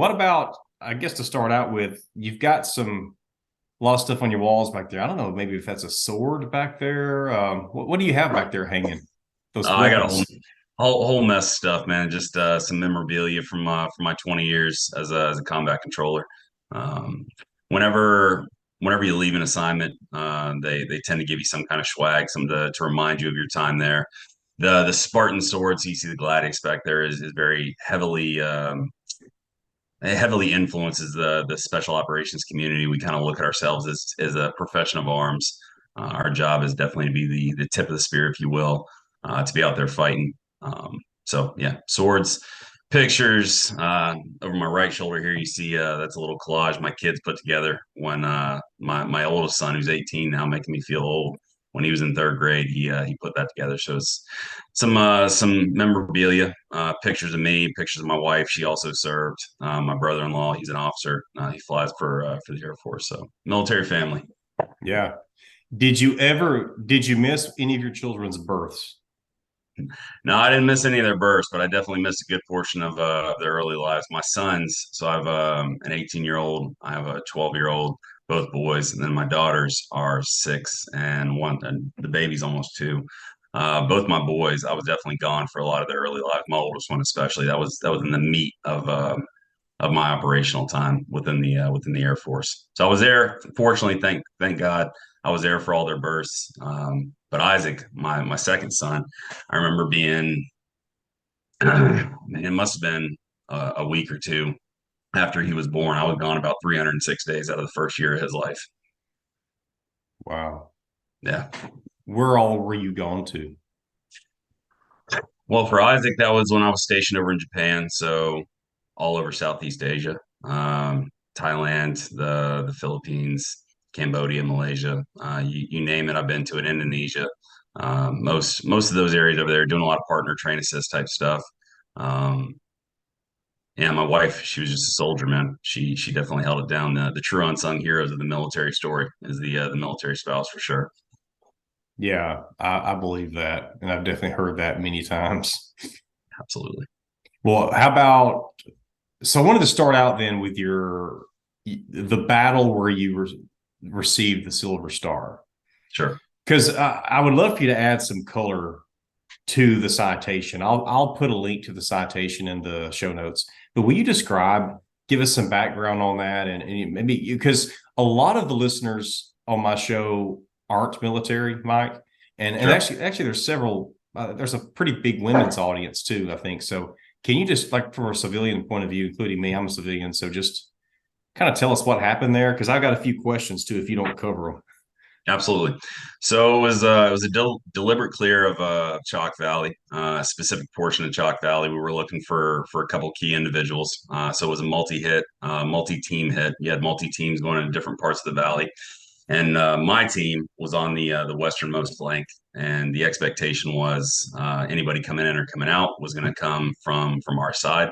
what about, I guess to start out with, you've got a lot of stuff on your walls back there. I don't know, maybe if that's a sword back there. What do you have back there hanging? Those I got a whole weapons. whole mess of stuff, man. Just some memorabilia from my 20 years as a combat controller. Um, whenever whenever you leave an assignment, they tend to give you some kind of swag, some to remind you of your time there. The Spartan swords you see the Gladius back there is very heavily it heavily influences the special operations community. We kind of look at ourselves as a profession of arms. Our job is definitely to be the tip of the spear, if you will, to be out there fighting. So yeah, swords, pictures. Over my right shoulder here, you see that's a little collage my kids put together when my oldest son, who's 18 now, making me feel old. When he was in third grade, he put that together. So it's some memorabilia, pictures of me, pictures of my wife. She also served. My brother-in-law, he's an officer. He flies for the Air Force. So military family. Yeah. Did you miss any of your children's births? No, I didn't miss any of their births, but I definitely missed a good portion of their early lives. My sons, so I have an 18-year-old, I have a 12-year-old, both boys, and then my daughters are 6 and one, and the baby's almost 2. Both my boys, I was definitely gone for a lot of their early life. My oldest one, especially, that was in the meat of my operational time within the Air Force. So I was there. Fortunately, thank God, I was there for all their births. But Isaac, my second son, I remember being, it must have been a week or two after he was born. I was gone about 306 days out of the first year of his life. Wow. Yeah. Where all were you gone to? Well, for Isaac, that was when I was stationed over in Japan, so all over Southeast Asia, Thailand, the Philippines, Cambodia, Malaysia, you name it, I've been to it. Indonesia, most of those areas over there, doing a lot of partner train assist type stuff. Um, yeah, my wife, she was just a soldier, man. She definitely held it down. The true unsung heroes of the military story is the military spouse for sure. Yeah, I believe that. And I've definitely heard that many times. Absolutely. Well, how about, so I wanted to start out then with the battle where you received the Silver Star. Sure. Because I would love for you to add some color to the citation. I'll put a link to the citation in the show notes. But will you give us some background on that, and maybe because a lot of the listeners on my show aren't military, Mike, and Sure. actually there's several. There's a pretty big women's audience too, I think. So can you just like from a civilian point of view, including me, I'm a civilian, so just kind of tell us what happened there because I've got a few questions too if you don't cover them. Absolutely. So it was a deliberate clear of Chalk Valley, a specific portion of Chalk Valley. We were looking for a couple key individuals. So it was a multi-hit, multi-team hit. You had multi-teams going in different parts of the valley, and my team was on the westernmost flank. And the expectation was anybody coming in or coming out was going to come from our side.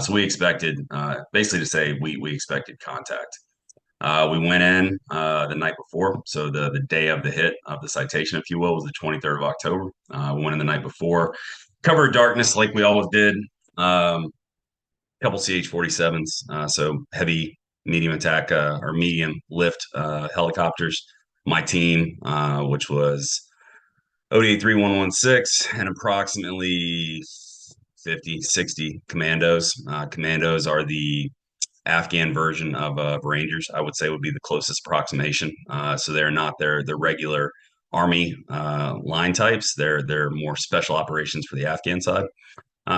So we expected basically to say we expected contact. We went in the night before, so the day of the hit of the citation, if you will, was the 23rd of October. We went in the night before, covered darkness like we always did. Couple CH-47s, so heavy, medium attack or medium lift helicopters. My team, which was ODA 3116, and approximately 50, 60 commandos. Commandos are the Afghan version of Rangers, I would say would be the closest approximation. So they're not their regular Army line types. They're more special operations for the Afghan side.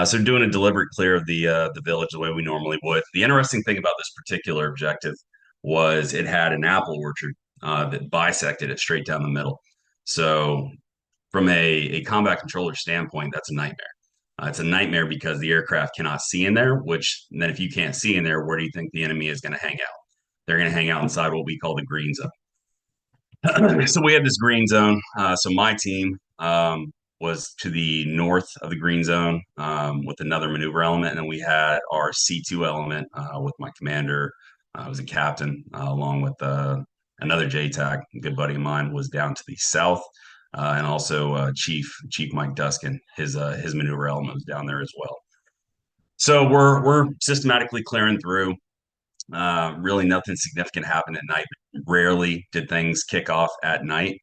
So doing a deliberate clear of the village the way we normally would. The interesting thing about this particular objective was it had an apple orchard that bisected it straight down the middle. So from a combat controller standpoint, that's a nightmare. It's a nightmare because the aircraft cannot see in there, which then if you can't see in there, where do you think the enemy is going to hang out? They're going to hang out inside what we call the green zone. So we had this green zone. So my team was to the north of the green zone with another maneuver element. And then we had our C2 element with my commander. I was a captain along with another JTAC, a good buddy of mine, was down to the south. And also Chief Mike Duskin, his maneuver element was down there as well. So we're systematically clearing through. Really, nothing significant happened at night. Rarely did things kick off at night.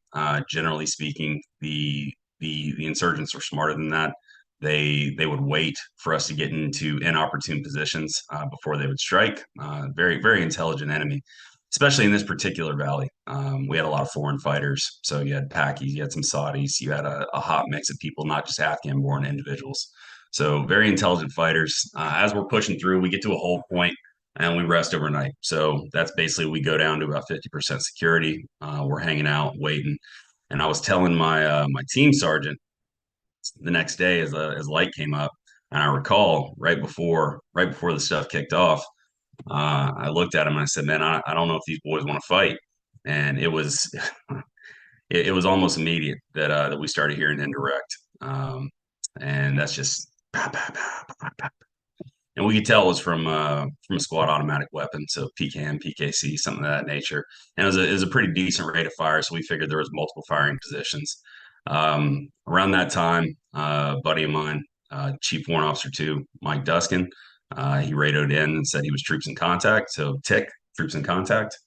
Generally speaking, the insurgents were smarter than that. They would wait for us to get into inopportune positions before they would strike. Very intelligent enemy, especially in this particular valley. We had a lot of foreign fighters, so you had Pakis, you had some Saudis, you had a hot mix of people, not just Afghan-born individuals. So very intelligent fighters. As we're pushing through, we get to a hold point and we rest overnight. So that's basically we go down to about 50% security. We're hanging out, waiting. And I was telling my team sergeant the next day as light came up, and I recall right before the stuff kicked off, I looked at him and I said, "Man, I don't know if these boys want to fight." And it was it was almost immediate that we started hearing indirect, and that's just and we could tell it was from a squad automatic weapon, so PKM, PKC, something of that nature. And it was a pretty decent rate of fire, so we figured there was multiple firing positions. Around that time, a buddy of mine, Chief Warrant Officer 2, Mike Duskin, he radioed in and said he was troops in contact, so TIC, troops in contact.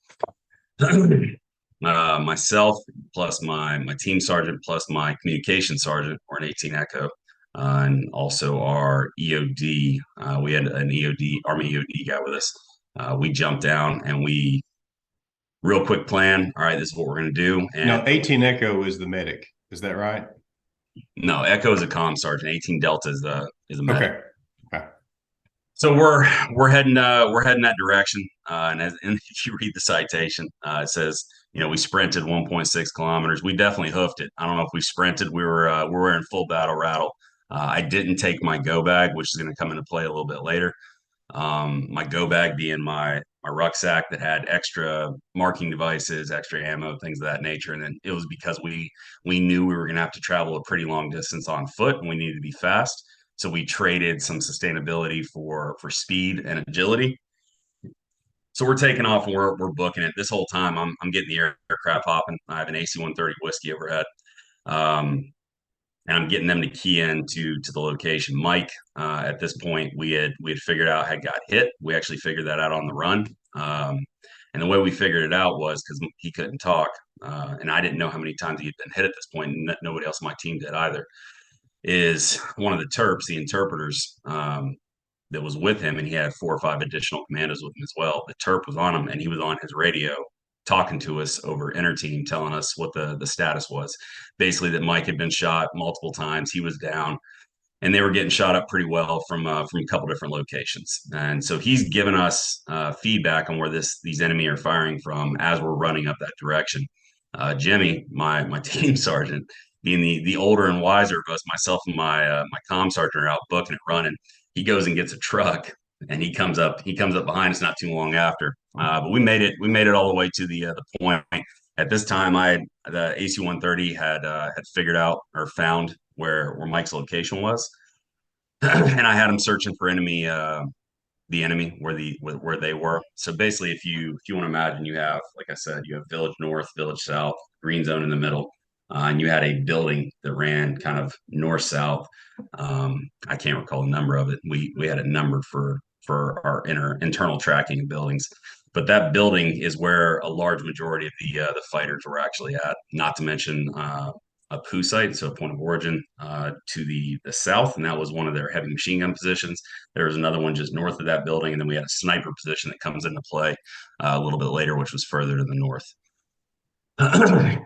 Myself plus my team sergeant plus my communication sergeant were an 18 Echo, and also our EOD. We had an EOD, Army EOD guy with us. We jumped down and we real quick plan. All right, this is what we're going to do. And No, 18 Echo is the medic. Is that right? no, Echo is a comm sergeant. 18 Delta is a medic. Okay. Okay. So we're heading that direction, and if you read the citation, it says we sprinted 1.6 kilometers. We definitely hoofed it. I don't know if we sprinted. We were wearing full battle rattle. I didn't take my go bag, which is going to come into play a little bit later. My go bag being my rucksack that had extra marking devices, extra ammo, things of that nature. And then it was because we knew we were going to have to travel a pretty long distance on foot, and we needed to be fast. So we traded some sustainability for speed and agility. So we're taking off and we're booking it. This whole time I'm getting the aircraft hopping. I have an AC-130 whiskey overhead. And I'm getting them to key in to the location. Mike, at this point, we had figured out had got hit. We actually figured that out on the run. And the way we figured it out was because he couldn't talk, and I didn't know how many times he had been hit at this point. And nobody else on my team did either. Is one of the Terps, the interpreters, that was with him, and he had 4 or 5 additional commandos with him as well. The Terp was on him, and he was on his radio talking to us over interteam, telling us what the status was. Basically, that Mike had been shot multiple times. He was down, and they were getting shot up pretty well from a couple different locations. And so he's given us feedback on where these enemy are firing from as we're running up that direction. Jimmy, my team sergeant, being the older and wiser of us, myself and my comm sergeant are out booking it, running. He goes and gets a truck, and he comes up behind us not too long after. But we made it all the way to the point. At this time, the AC-130 had figured out or found where Mike's location was, and I had him searching for the enemy where they were. So basically, if you want to imagine, you have, like I said, you have village north, village south, green zone in the middle, and you had a building that ran kind of north south. I can't recall the number of it. We had it numbered for our internal tracking of buildings. But that building is where a large majority of the fighters were actually at. Not to mention a POO site, so a point of origin, to the south, and that was one of their heavy machine gun positions. There was another one just north of that building, and then we had a sniper position that comes into play a little bit later, which was further to the north.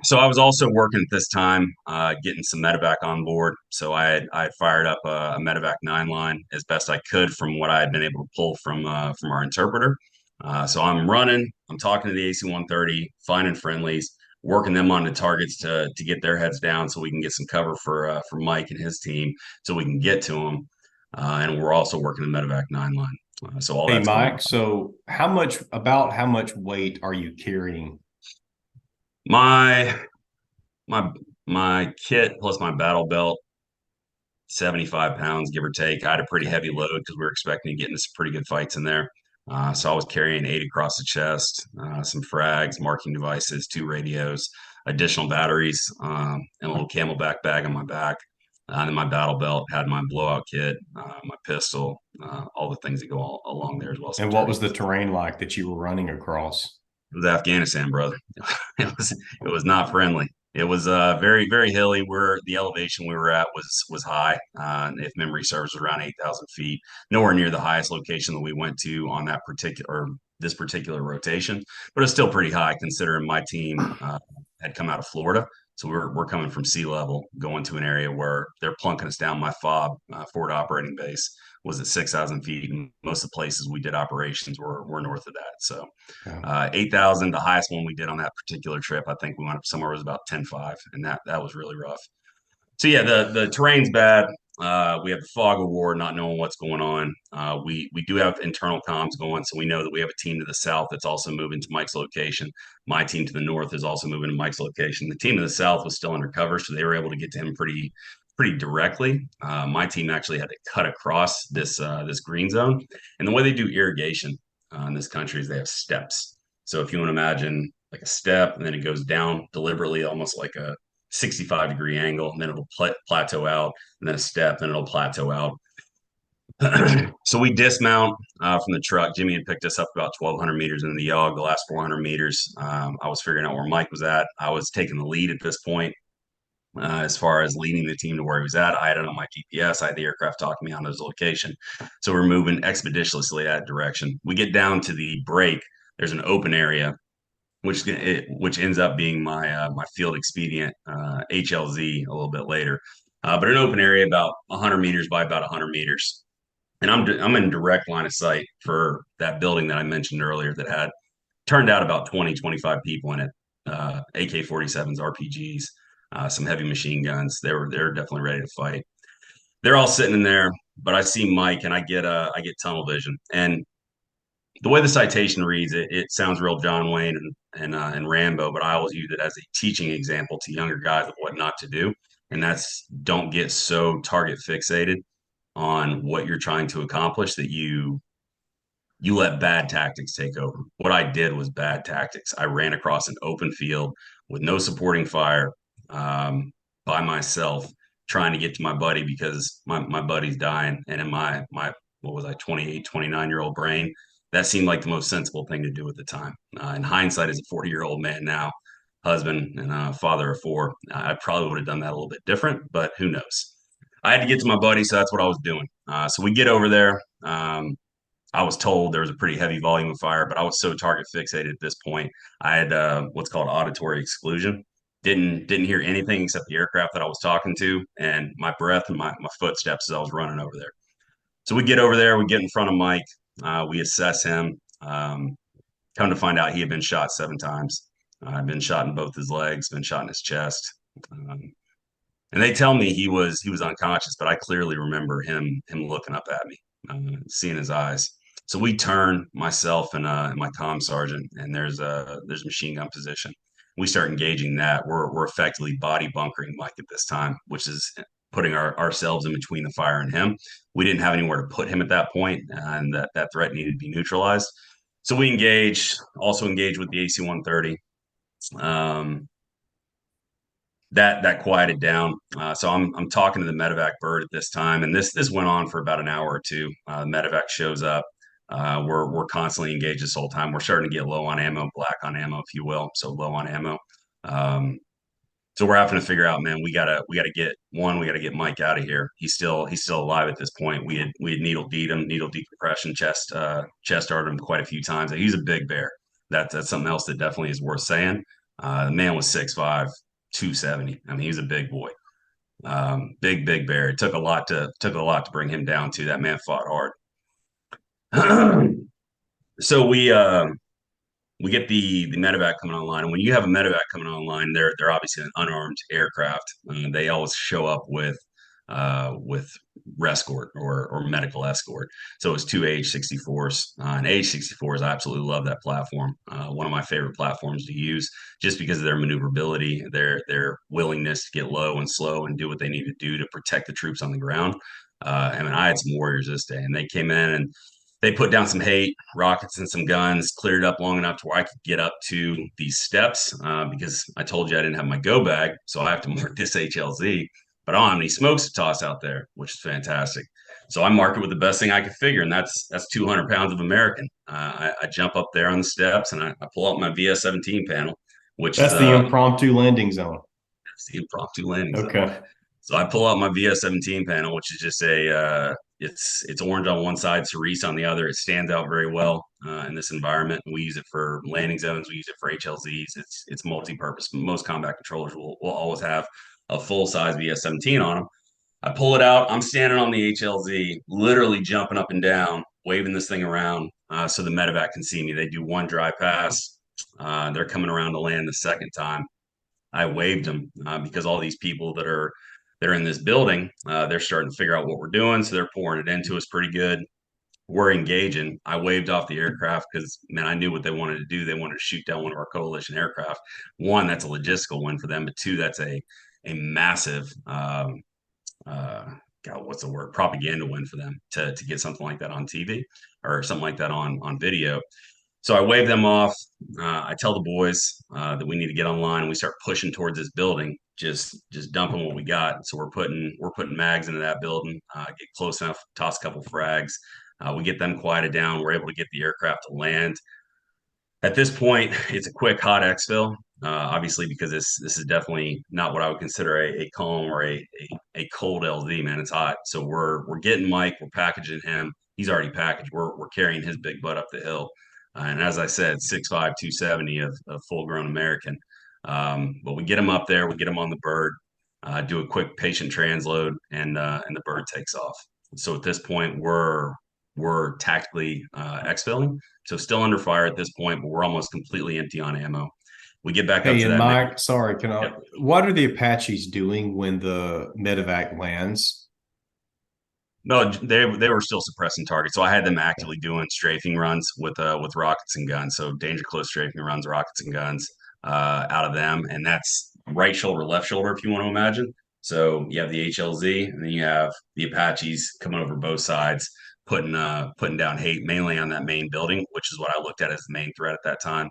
So I was also working at this time, getting some medevac on board. So I had fired up a medevac 9 line as best I could from what I had been able to pull from our interpreter. So I'm running, I'm talking to the AC-130, finding friendlies, working them onto targets to get their heads down so we can get some cover for Mike and his team so we can get to them. And we're also working the medevac 9 line. So all Hey, that's going on. Mike. So how much weight are you carrying? My my my kit plus my battle belt, 75 pounds, give or take. I had a pretty heavy load because we were expecting to get into some pretty good fights in there. So I was carrying 8 across the chest, some frags, marking devices, 2 radios, additional batteries, and a little camelback bag on my back. And then my battle belt had my blowout kit, my pistol, all the things that go along there as well. Some And what was the tourniquets. terrain like that you were running across? It was Afghanistan, brother. It was not friendly. It was very very hilly. Where the elevation we were at was high. If memory serves, around 8,000 feet. Nowhere near the highest location that we went to on that particular or this particular rotation, but it's still pretty high considering my team had come out of Florida. So we're coming from sea level, going to an area where they're plunking us down. My FOB, forward operating base, was at 6,000 feet, and most of the places we did operations were north of that. So Yeah. 8,000, the highest one we did on that particular trip, I think we went up somewhere was about 10.5, and that was really rough. So yeah, the terrain's bad. We have the fog of war, not knowing what's going on. We do have internal comms going, so we know that we have a team to the south that's also moving to Mike's location. My team to the north is also moving to Mike's location. The team to the south was still undercover, so they were able to get to him pretty directly. My team actually had to cut across this green zone, and the way they do irrigation in this country is they have steps. So if you want to imagine like a step, and then it goes down deliberately, almost like a 65-degree angle, and then it'll plateau out, and then a step, and it'll plateau out. So we dismount from the truck. Jimmy had picked us up about 1,200 meters into the yog. The last 400 meters, I was figuring out where Mike was at. I was taking the lead at this point. As far as leading the team to where he was at, I had it on my GPS. I had the aircraft talking me on his location. So we're moving expeditiously that direction. We get down to the break. There's an open area which ends up being my field expedient HLZ a little bit later. But an open area about 100 meters by about 100 meters, and I'm in direct line of sight for that building that I mentioned earlier that had turned out about 20-25 people in it, AK-47s, RPGs, some heavy machine guns. They're definitely ready to fight. They're all sitting in there, but I see Mike and I get tunnel vision. And the way the citation reads, it sounds real John Wayne and Rambo, but I always use it as a teaching example to younger guys of what not to do, and that's don't get so target fixated on what you're trying to accomplish that you let bad tactics take over. What I did was bad tactics. I ran across an open field with no supporting fire, by myself, trying to get to my buddy because my buddy's dying, and in my what was I 28, 29-year-old brain, that seemed like the most sensible thing to do at the time. In hindsight, as a 40-year-old man now, husband and father of four, I probably would have done that a little bit different, but who knows? I had to get to my buddy, so that's what I was doing. So we get over there. I was told there was a pretty heavy volume of fire, but I was so target fixated at this point. I had what's called auditory exclusion. Didn't hear anything except the aircraft that I was talking to and my breath and my footsteps as I was running over there. So we get over there, we get in front of Mike, we assess him. Come to find out, he had been shot 7 times. Been shot in both his legs, been shot in his chest. Um, and they tell me he was unconscious, but I clearly remember him looking up at me, seeing his eyes. So we turn, myself and my comm sergeant, and there's a machine gun position. We start engaging that. We're effectively body bunkering Mike at this time, which is putting ourselves in between the fire and him. We didn't have anywhere to put him at that point, and that threat needed to be neutralized. So we also engage with the AC-130. Um, that quieted down. So I'm talking to the medevac bird at this time, and this went on for about an hour or two. Medevac shows up. We're constantly engaged this whole time. We're starting to get low on ammo, black on ammo, if you will. So low on ammo. So we're having to figure out, man, we gotta get Mike out of here. He's still alive at this point. We had needle D'd him, needle decompression, chest started him quite a few times. He's a big bear. That's something else that definitely is worth saying. The man was 6'5", 270. I mean, he was a big boy. Big bear. It took a lot to bring him down to. That man fought hard. So we get the medevac coming online, and when you have a medevac coming online, they're obviously an unarmed aircraft. They always show up with rescort or medical escort. So it's two AH-64s. And AH-64s, I absolutely love that platform. One of my favorite platforms to use, just because of their maneuverability, their willingness to get low and slow and do what they need to do to protect the troops on the ground. I mean, I had some warriors this day, and they came in and they put down some hate, rockets, and some guns, cleared it up long enough to where I could get up to these steps, because I told you I didn't have my go bag, so I have to mark this HLZ. but I don't have any smokes to toss out there, which is fantastic. So I mark it with the best thing I could figure, and that's 200 pounds of American. I jump up there on the steps and I pull out my VS-17 panel, which is That's the impromptu landing zone. the impromptu landing zone. Okay. So I pull out my VS-17 panel, which is just it's orange on one side, cerise on the other. It stands out very well in this environment. We use it for landing zones. We use it for HLZs. It's multi-purpose. Most combat controllers will always have a full size VS-17 on them. I pull it out. I'm standing on the HLZ, literally jumping up and down, waving this thing around so the medevac can see me. They do one dry pass. They're coming around to land the second time. I waved them because all these people they're in this building, they're starting to figure out what we're doing, so they're pouring it into us pretty good. We're engaging. I waved off the aircraft because, man, I knew what they wanted to do. They wanted to shoot down one of our coalition aircraft. One, that's a logistical win for them, but two, that's a massive God, what's the word? Propaganda win for them to get something like that on TV or something like that on video. So I wave them off. I tell the boys that we need to get online, and we start pushing towards this building, just dumping what we got. So we're putting mags into that building. Get close enough, toss a couple frags. We get them quieted down. We're able to get the aircraft to land. At this point, it's a quick hot exfil. Obviously, because this is definitely not what I would consider a calm or a cold LZ, man. It's hot. So we're getting Mike, we're packaging him. He's already packaged. We're carrying his big butt up the hill. And as I said, 6'5", 270 of full grown American. But we get him up there, we get him on the bird, do a quick patient transload, and the bird takes off. So at this point, we're tactically exfilling. So still under fire at this point, but we're almost completely empty on ammo. We get back up Hey, to and that. Mike, sorry, Yep. what are the Apaches doing when the medevac lands? No, they were still suppressing targets. So I had them actively doing strafing runs with rockets and guns. So danger close strafing runs, rockets and guns out of them, and that's right shoulder, left shoulder, if you want to imagine. So you have the HLZ, and then you have the Apaches coming over both sides, putting down hate mainly on that main building, which is what I looked at as the main threat at that time.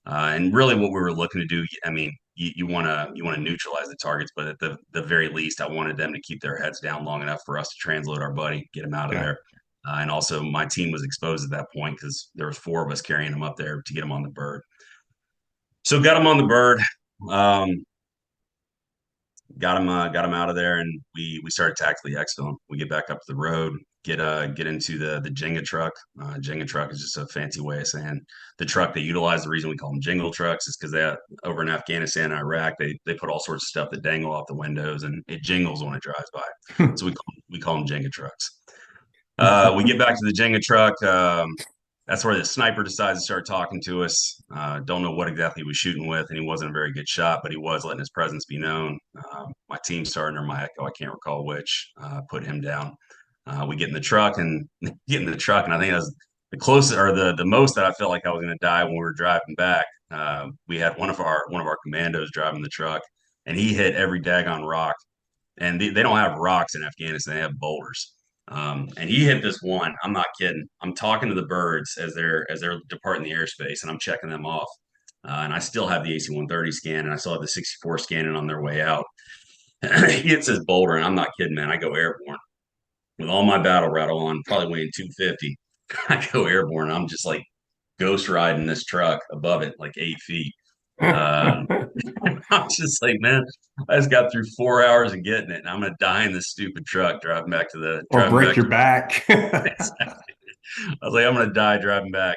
And really, what we were looking to do, I mean, you want to neutralize the targets, but at the very least, I wanted them to keep their heads down long enough for us to transload our buddy, get him out of Okay. there. And also, my team was exposed at that point because there was four of us carrying him up there to get him on the bird. So got him on the bird, um, got him out of there, and we started tactically exfilling. We get back up to the road, get into the Jenga truck. Jenga truck is just a fancy way of saying the truck they utilize. The reason we call them jingle trucks is because they over in Afghanistan and Iraq they put all sorts of stuff that dangle off the windows and it jingles when it drives by. So we call them Jenga trucks. We get back to the Jenga truck. That's where the sniper decides to start talking to us. Don't know what exactly he was shooting with, and he wasn't a very good shot, but he was letting his presence be known. My team sergeant or my echo, I can't recall which, put him down. We get in the truck and I think that was the closest or the most that I felt like I was going to die when we were driving back. We had one of our commandos driving the truck, and he hit every daggone rock. And they don't have rocks in Afghanistan; they have boulders. And he hit this one. I'm not kidding. I'm talking to the birds as they're departing the airspace, and I'm checking them off. And I still have the AC-130 scan, and I still have the 64 scanning on their way out. He hits this boulder, and I'm not kidding, man. I go airborne with all my battle rattle on, probably weighing 250. I go airborne. I'm just like ghost riding this truck above it, like 8 feet. Um, I'm just like, man, I just got through 4 hours of getting it, and I'm gonna die in this stupid truck Or driving break back your to. back. I was like, I'm gonna die driving back.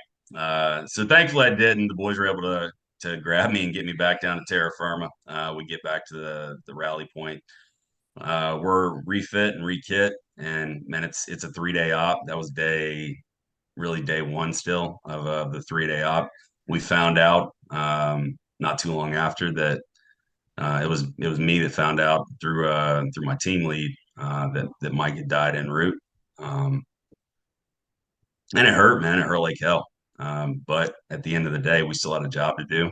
So thankfully I didn't. The boys were able to grab me and get me back down to terra firma. We get back to the rally point. We're refit and rekit, and man, it's a 3 day op. That was really day one still of the 3 day op. We found out not too long after that it was me that found out through my team lead that Mike had died en route. And it hurt, man. It hurt like hell. But at the end of the day, we still had a job to do.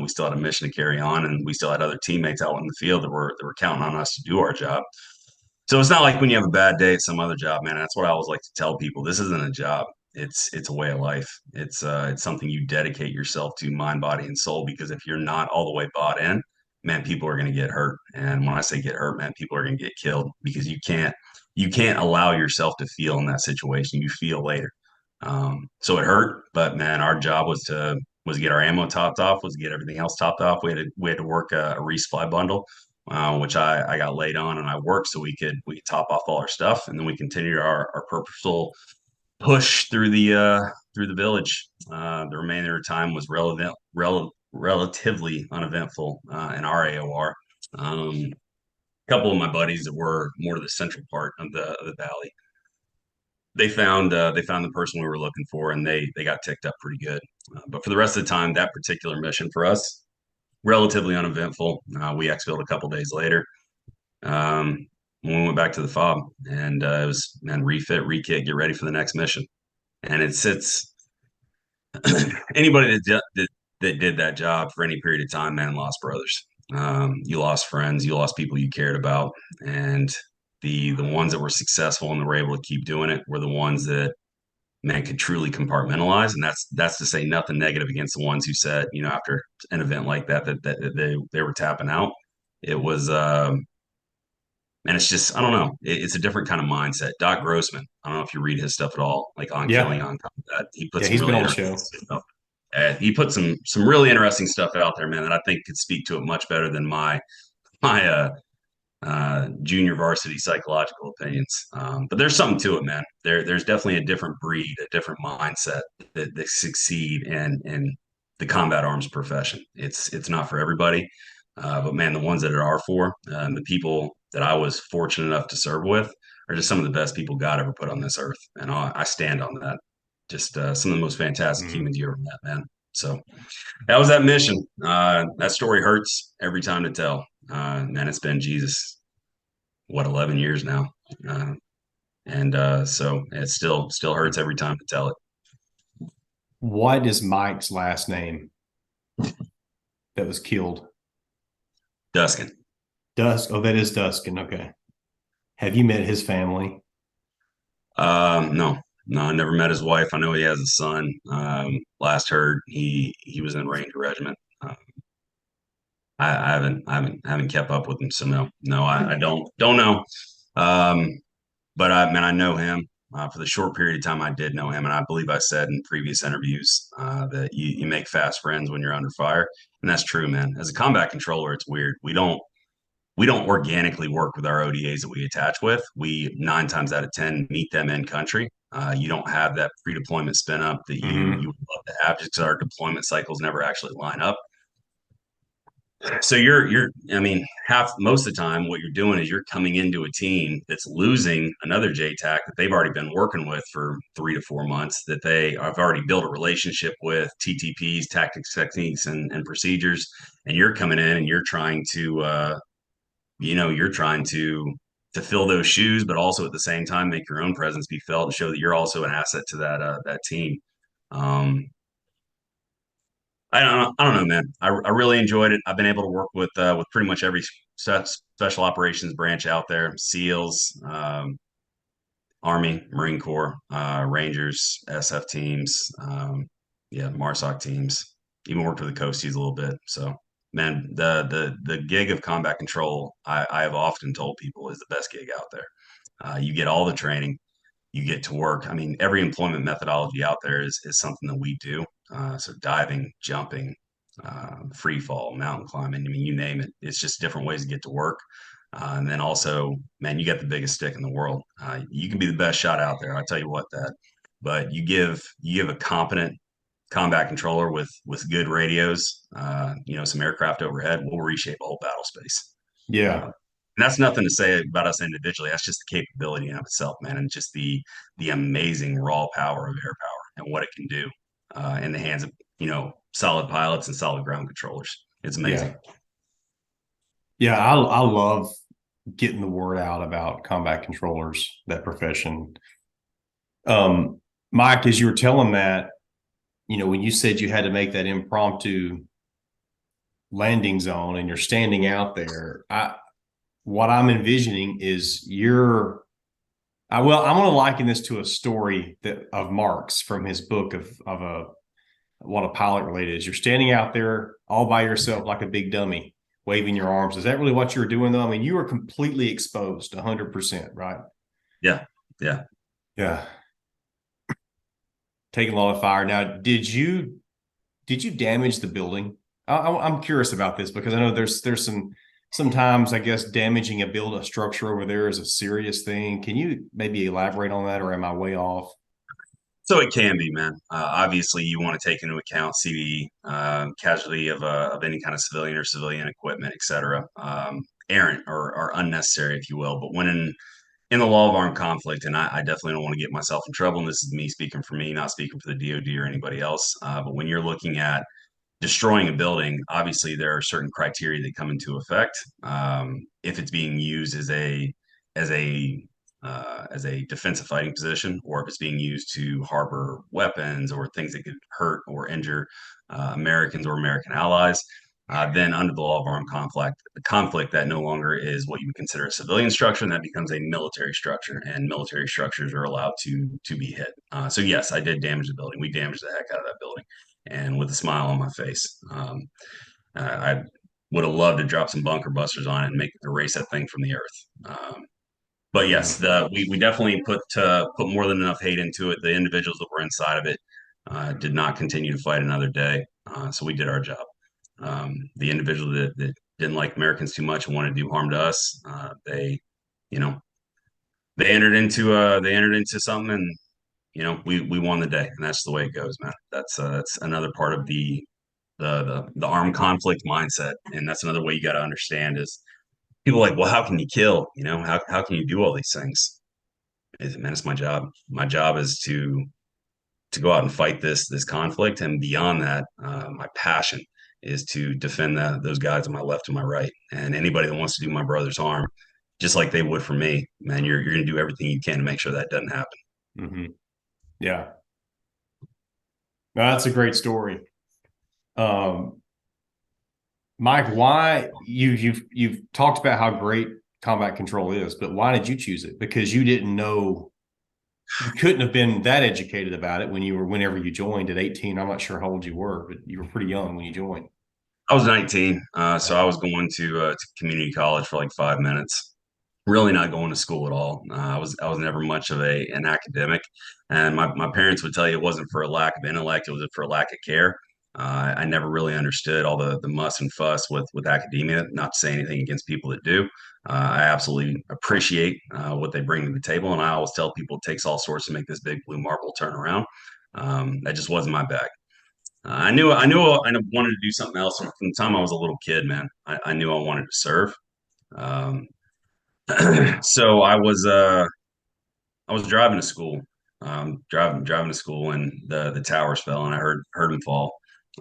We still had a mission to carry on, and we still had other teammates out in the field that were counting on us to do our job. So it's not like when you have a bad day at some other job, man. That's what I always like to tell people. This isn't a job. It's a way of life. It's something you dedicate yourself to, mind, body, and soul. Because if you're not all the way bought in, man, people are going to get hurt. And when I say get hurt, man, people are going to get killed because you can't allow yourself to feel in that situation. You feel later. So it hurt, but man, our job was to get our ammo topped off, was to get everything else topped off. We had to work a resupply bundle, which I got laid on and I worked so we could top off all our stuff, and then we continued our purposeful push through the village. The remainder of time was relatively uneventful in our AOR. A couple of my buddies that were more to the central part of the valley, they found the person we were looking for, and they got ticked up pretty good. But for the rest of the time, that particular mission for us, relatively uneventful. We exfilled a couple days later. When we went back to the fob, and it was, man, refit, rekit, get ready for the next mission. And it's anybody that did that job for any period of time, man, lost brothers. You lost friends, you lost people you cared about, and the ones that were successful and that were able to keep doing it were the ones that, man, could truly compartmentalize. And that's to say nothing negative against the ones who said, after an event like that they were tapping out. It was and it's just, I don't know, it's a different kind of mindset. Doc Grossman, I don't know if you read his stuff at all, like On Killing, Yeah. on combat. He put Yeah. some He's been really on the interesting show. stuff. He put some really interesting stuff out there, man, that I think could speak to it much better than my junior varsity psychological opinions. But there's something to it, man. There's definitely a different breed, a different mindset that succeed in the combat arms profession. It's not for everybody, but man, the ones that it are for, the people that I was fortunate enough to serve with, are just some of the best people God ever put on this earth, and I stand on that. Just some of the most fantastic Mhm. humans you ever met, man. So that was that mission. That story hurts every time to tell. Man, it's been Jesus, what, 11 years now, and so it still hurts every time to tell it. What is Mike's last name that was killed? Duskin. Dusk. Oh, that is Duskin. Okay. Have you met his family? No, no, I never met his wife. I know he has a son. Last heard he was in Ranger Regiment. I haven't kept up with him, so no, I don't know. But I know him. For the short period of time I did know him, and I believe I said in previous interviews that you make fast friends when you're under fire, and that's true, man. As a combat controller, it's weird. We don't organically work with our ODAs that we attach with. We 9 times out of 10 meet them in country. You don't have that pre-deployment spin up that you Hmm. would love to have, just because our deployment cycles never actually line up. So you're I mean, most of the time what you're doing is you're coming into a team that's losing another JTAC that they've already been working with for 3 to 4 months, that they have already built a relationship with, TTPs, tactics, techniques, and procedures. And you're coming in and you're trying to fill those shoes, but also at the same time make your own presence be felt and show that you're also an asset to that team. Um, I don't know, man. I really enjoyed it. I've been able to work with pretty much every special operations branch out there: SEALs, Army, Marine Corps, Rangers, SF teams, yeah, MARSOC teams. Even worked with the Coasties a little bit. So, man, the gig of combat control, I have often told people, is the best gig out there. You get all the training, you get to work. I mean, every employment methodology out there is something that we do. So diving, jumping, free fall, mountain climbing. I mean, you name it. It's just different ways to get to work. And then also, man, you got the biggest stick in the world. You can be the best shot out there. I tell you what, that. But you give a competent combat controller with good radios, some aircraft overhead, we'll reshape a whole battle space. Yeah. And that's nothing to say about us individually. That's just the capability in of itself, man, and just the amazing raw power of air power and what it can do in the hands of solid pilots and solid ground controllers. It's Yeah. amazing. Yeah. I love getting the word out about combat controllers, that profession. Mike, as you were telling that, when you said you had to make that impromptu landing zone and you're standing out there, what I'm envisioning is I'm going to liken this to a story of Mark's from his book of what a pilot related is. You're standing out there all by yourself like a big dummy, waving your arms. Is that really what you were doing though? I mean, you were completely exposed 100%, right? Yeah, yeah. Yeah. Taking a lot of fire. Now, did you damage the building? I'm curious about this because I know there's sometimes I guess damaging a structure over there is a serious thing. Can you maybe elaborate on that, or am I way off? So it can be, man. Obviously, you want to take into account CVE, casualty of any kind of civilian or civilian equipment, et cetera. Errant or unnecessary, if you will. But when in the law of armed conflict, and I definitely don't want to get myself in trouble, and this is me speaking for me, not speaking for the DoD or anybody else. But when you're looking at destroying a building, obviously there are certain criteria that come into effect. If it's being used as a as a defensive fighting position, or if it's being used to harbor weapons or things that could hurt or injure Americans or American allies, then under the law of armed conflict, that no longer is what you would consider a civilian structure, and that becomes a military structure. And military structures are allowed to be hit. So yes, I did damage the building. We damaged the heck out of that building, and with a smile on my face. I would have loved to drop some bunker busters on it and make erase that thing from the earth. But yes, Mhm. we definitely put more than enough hate into it. The individuals that were inside of it did not continue to fight another day, so we did our job. The individual that didn't like Americans too much and wanted to do harm to us, you know, they entered into something, and we won the day, and that's the way it goes, man. That's another part of the armed conflict mindset, and that's another way you got to understand is people are like, well, how can you kill? How can you do all these things? Man, it's my job. My job is to go out and fight this conflict, and beyond that, my passion is to defend those guys on my left and my right, and anybody that wants to do my brother's harm, just like they would for me. Man, you're going to do everything you can to make sure that doesn't happen. Mhm. Yeah. No, that's a great story. Um, Mike, why you've talked about how great combat control is, but why did you choose it? Because you didn't know you couldn't have been that educated about it whenever you joined at 18. I'm not sure how old you were, but you were pretty young when you joined. I was 19, so Yeah. I was going to community college for like 5 minutes. Really not going to school at all. I was never much of an academic, and my parents would tell you it wasn't for a lack of intellect; it was for a lack of care. I never really understood all the muss and fuss with academia. Not to say anything against people that do. I absolutely appreciate what they bring to the table, and I always tell people it takes all sorts to make this big blue marble turn around. That just wasn't my bag. I wanted to do something else from the time I was a little kid, man. I knew I wanted to serve. Um, so I was driving to school, driving to school, and the towers fell, and I heard them fall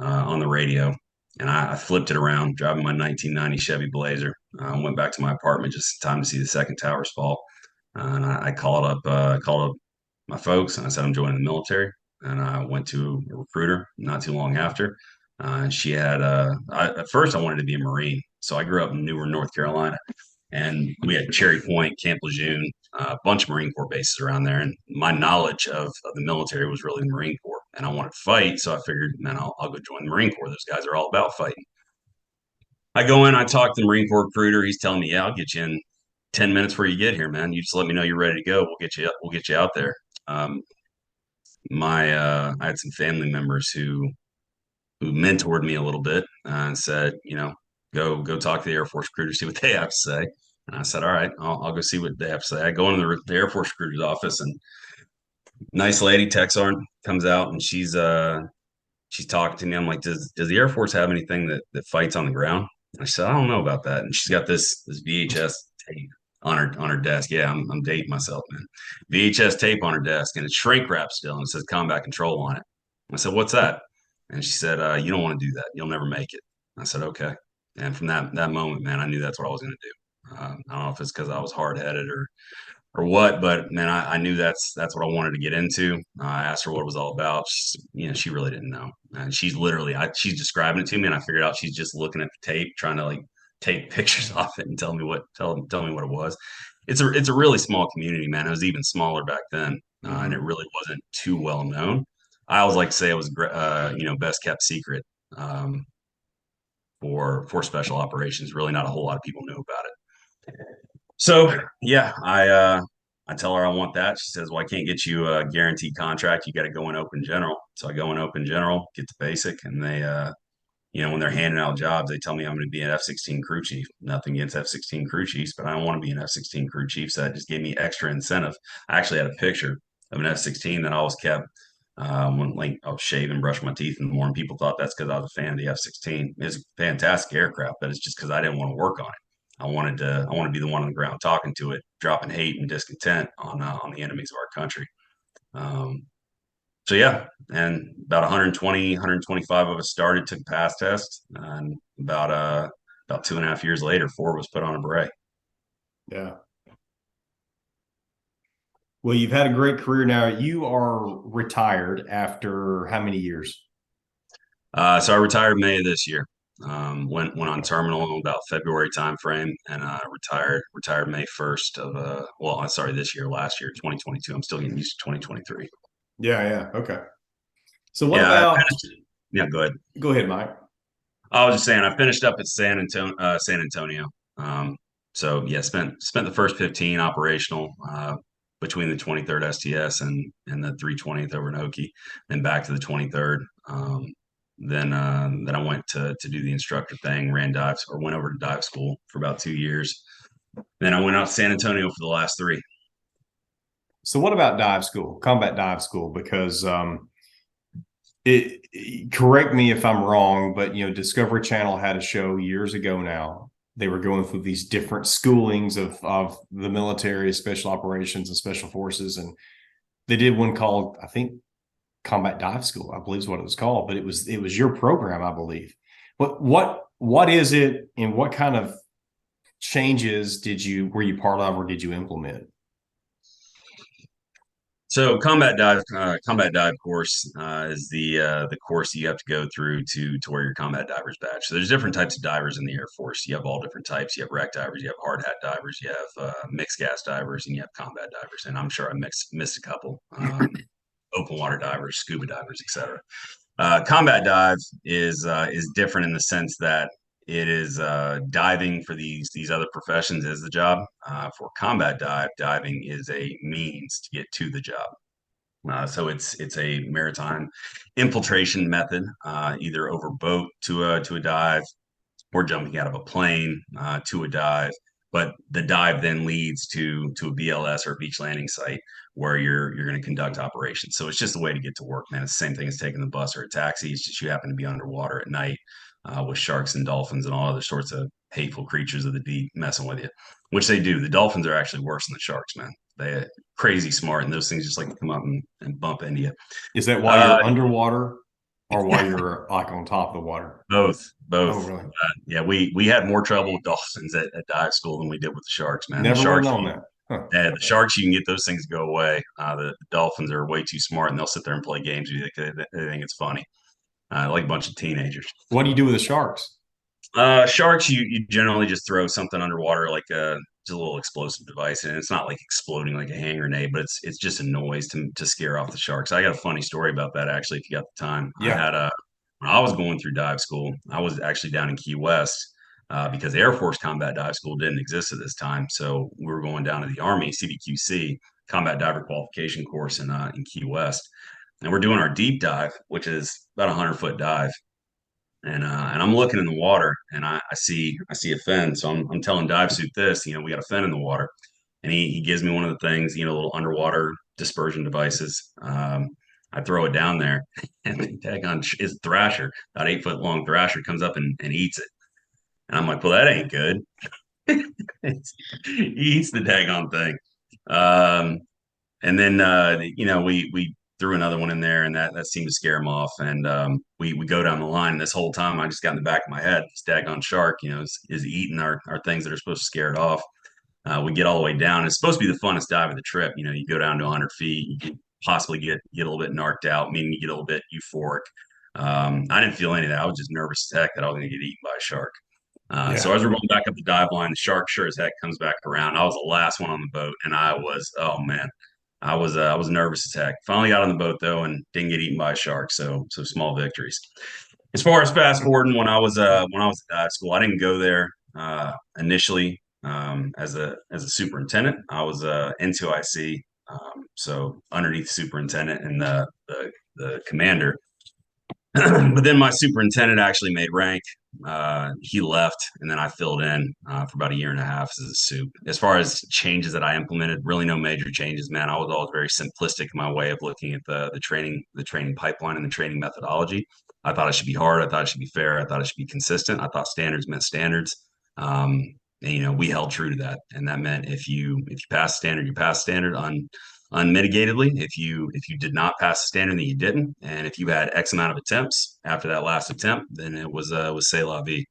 on the radio, and I flipped it around, driving my 1990 Chevy Blazer. Went back to my apartment just in time to see the second towers fall, and I called up my folks, and I said I'm joining the military, and I went to a recruiter not too long after. And she had at first I wanted to be a Marine, so I grew up in Newark, North Carolina, and we had Cherry Point, Camp Lejeune, a bunch of Marine Corps bases around there. And my knowledge of the military was really the Marine Corps. And I wanted to fight. So I figured, man, I'll go join the Marine Corps. Those guys are all about fighting. I go in, I talk to the Marine Corps recruiter. He's telling me, yeah, I'll get you in 10 minutes before you get here, man. You just let me know you're ready to go. We'll get you out there. Um, I had some family members who mentored me a little bit and said, go talk to the Air Force recruiter, see what they have to say. And I said, all right, I'll go see what they have to say. I go into the Air Force recruiter's office, and nice lady, Texarn, comes out, and she's talking to me. I'm like, does the Air Force have anything that fights on the ground? And I said, I don't know about that. And she's got this VHS tape on her desk. Yeah, I'm dating myself, man. VHS tape on her desk, and it's shrink wrap still, and it says combat control on it. I said, what's that? And she said, you don't want to do that. You'll never make it. I said, okay. And from that moment, man, I knew that's what I was going to do. I don't know if it's because I was hard headed or what, but man, I knew that's what I wanted to get into. I asked her what it was all about. She really didn't know, and she's describing it to me, and I figured out she's just looking at the tape, trying to like take pictures off it and tell me what it was. It's a really small community, man. It was even smaller back then, and it Mhm. really wasn't too well known. I always like to say it was best kept secret. Um, for special operations. Really, not a whole lot of people knew about it. So yeah, I tell her I want that. She says, "Well, I can't get you a guaranteed contract. You got to go in open general." So I go in open general, get the basic, and they when they're handing out jobs, they tell me I'm going to be an F-16 crew chief. Nothing against F-16 crew chiefs, but I don't want to be an F-16 crew chief. So that just gave me extra incentive. I actually had a picture of an F-16 that I always kept when like I was shaving, brushing my teeth in the morning. People thought that's because I was a fan of the F-16. It's a fantastic aircraft, but it's just because I didn't want to work on it. I wanted to be the one on the ground talking to it, dropping hate and discontent on the enemies of our country. So yeah, and about 120, 125 of us started, took a pass test, and about 2.5 years later, 4 was put on a beret. Yeah. Well, you've had a great career now. You are retired after how many years? So I retired May of this year. Went on terminal about February timeframe, and retired May 1st of sorry, this year, last year, 2022. I'm still getting used to 2023. Yeah, yeah. Okay. So what Yeah, about yeah. Go ahead. go ahead, Mike. I was just saying, I finished up at San Antonio. So yeah, spent the first 15 operational between the 23rd STS and the 320th over in Okie, then back to the 23rd. Then I went to do the instructor thing, ran dives or went over to dive school for about 2 years. Then I went out to San Antonio for the last 3. So what about dive school, combat dive school? Because correct me if I'm wrong, but Discovery Channel had a show years ago now. They were going through these different schoolings of the military, special operations, and special forces, and they did one called, I think, Combat Dive School, I believe is what it was called, but it was your program, I believe. But what is it, and what kind of changes were you part of, or did you implement? So combat dive course is the course you have to go through to wear your combat diver's badge. So there's different types of divers in the Air Force. You have all different types. You have wreck divers, you have hard hat divers, you have mixed gas divers, and you have combat divers. And I'm sure I missed a couple. Open water divers, scuba divers, etc. Combat dive is different in the sense that it is diving for these other professions is the job. For combat diving is a means to get to the job. So it's a maritime infiltration method, either over boat to a dive, or jumping out of a plane to a dive. But the dive then leads to a BLS or a beach landing site where you're going to conduct operations. So it's just a way to get to work, man. It's the same thing as taking the bus or a taxi. It's just you happen to be underwater at night with sharks and dolphins and all other sorts of hateful creatures of the deep messing with you, which they do. The dolphins are actually worse than the sharks, man. They're crazy smart, and those things just like to come up and bump into you. Is that while you're underwater, or while you're like on top of the water? Both. Oh, really? Yeah, we had more trouble with dolphins at dive school than we did with the sharks, man. Never The would have sharks, known that. Huh. yeah, the sharks, you can get those things to go away. The dolphins are way too smart, and they'll sit there and play games with you. They think it's funny, like a bunch of teenagers. What do you do with the sharks? Sharks, you generally just throw something underwater, like just a little explosive device, and it's not like exploding like a hand grenade, but it's just a noise to scare off the sharks. I got a funny story about that actually, if you got the time. Yeah. When I was going through dive school, I was actually down in Key West because Air Force Combat Dive School didn't exist at this time. So we were going down to the Army CDQC Combat Diver Qualification course in Key West, and we're doing our deep dive, which is about 100-foot dive. And I'm looking in the water, and I see a fin. So I'm telling dive suit this, we got a fin in the water, and he gives me one of the things, little underwater dispersion devices. I throw it down there, and the daggone is thrasher, about 8 foot long thrasher, comes up and eats it. And I'm like, well, that ain't good. He eats the daggone thing. And then we threw another one in there, and that seemed to scare him off. And we go down the line, and this whole time I just got in the back of my head, this daggone shark, is eating our things that are supposed to scare it off. We get all the way down. It's supposed to be the funnest dive of the trip. You go down to 100 feet, you can possibly get a little bit narked out, meaning you get a little bit euphoric. I didn't feel any of that. I was just nervous as heck that I was going to get eaten by a shark. So as we're going back up the dive line, the shark sure as heck comes back around. I was the last one on the boat, and oh man, I was nervous as heck. Finally got on the boat though, and didn't get eaten by a shark. So small victories. As far as fast forwarding, when I was at dive school, I didn't go there initially as a superintendent. I was N2IC, so underneath superintendent and the commander. But then my superintendent actually made rank. He left, and then I filled in for about a year and a half as a soup. As far as changes that I implemented, really no major changes, man. I was always very simplistic in my way of looking at the training pipeline and the training methodology. I thought it should be hard. I thought it should be fair. I thought it should be consistent. I thought standards meant standards. And we held true to that, and that meant if you pass standard, you pass standard on unmitigatedly. If you did not pass the standard, then you didn't. And if you had X amount of attempts after that last attempt, then it was say la vie.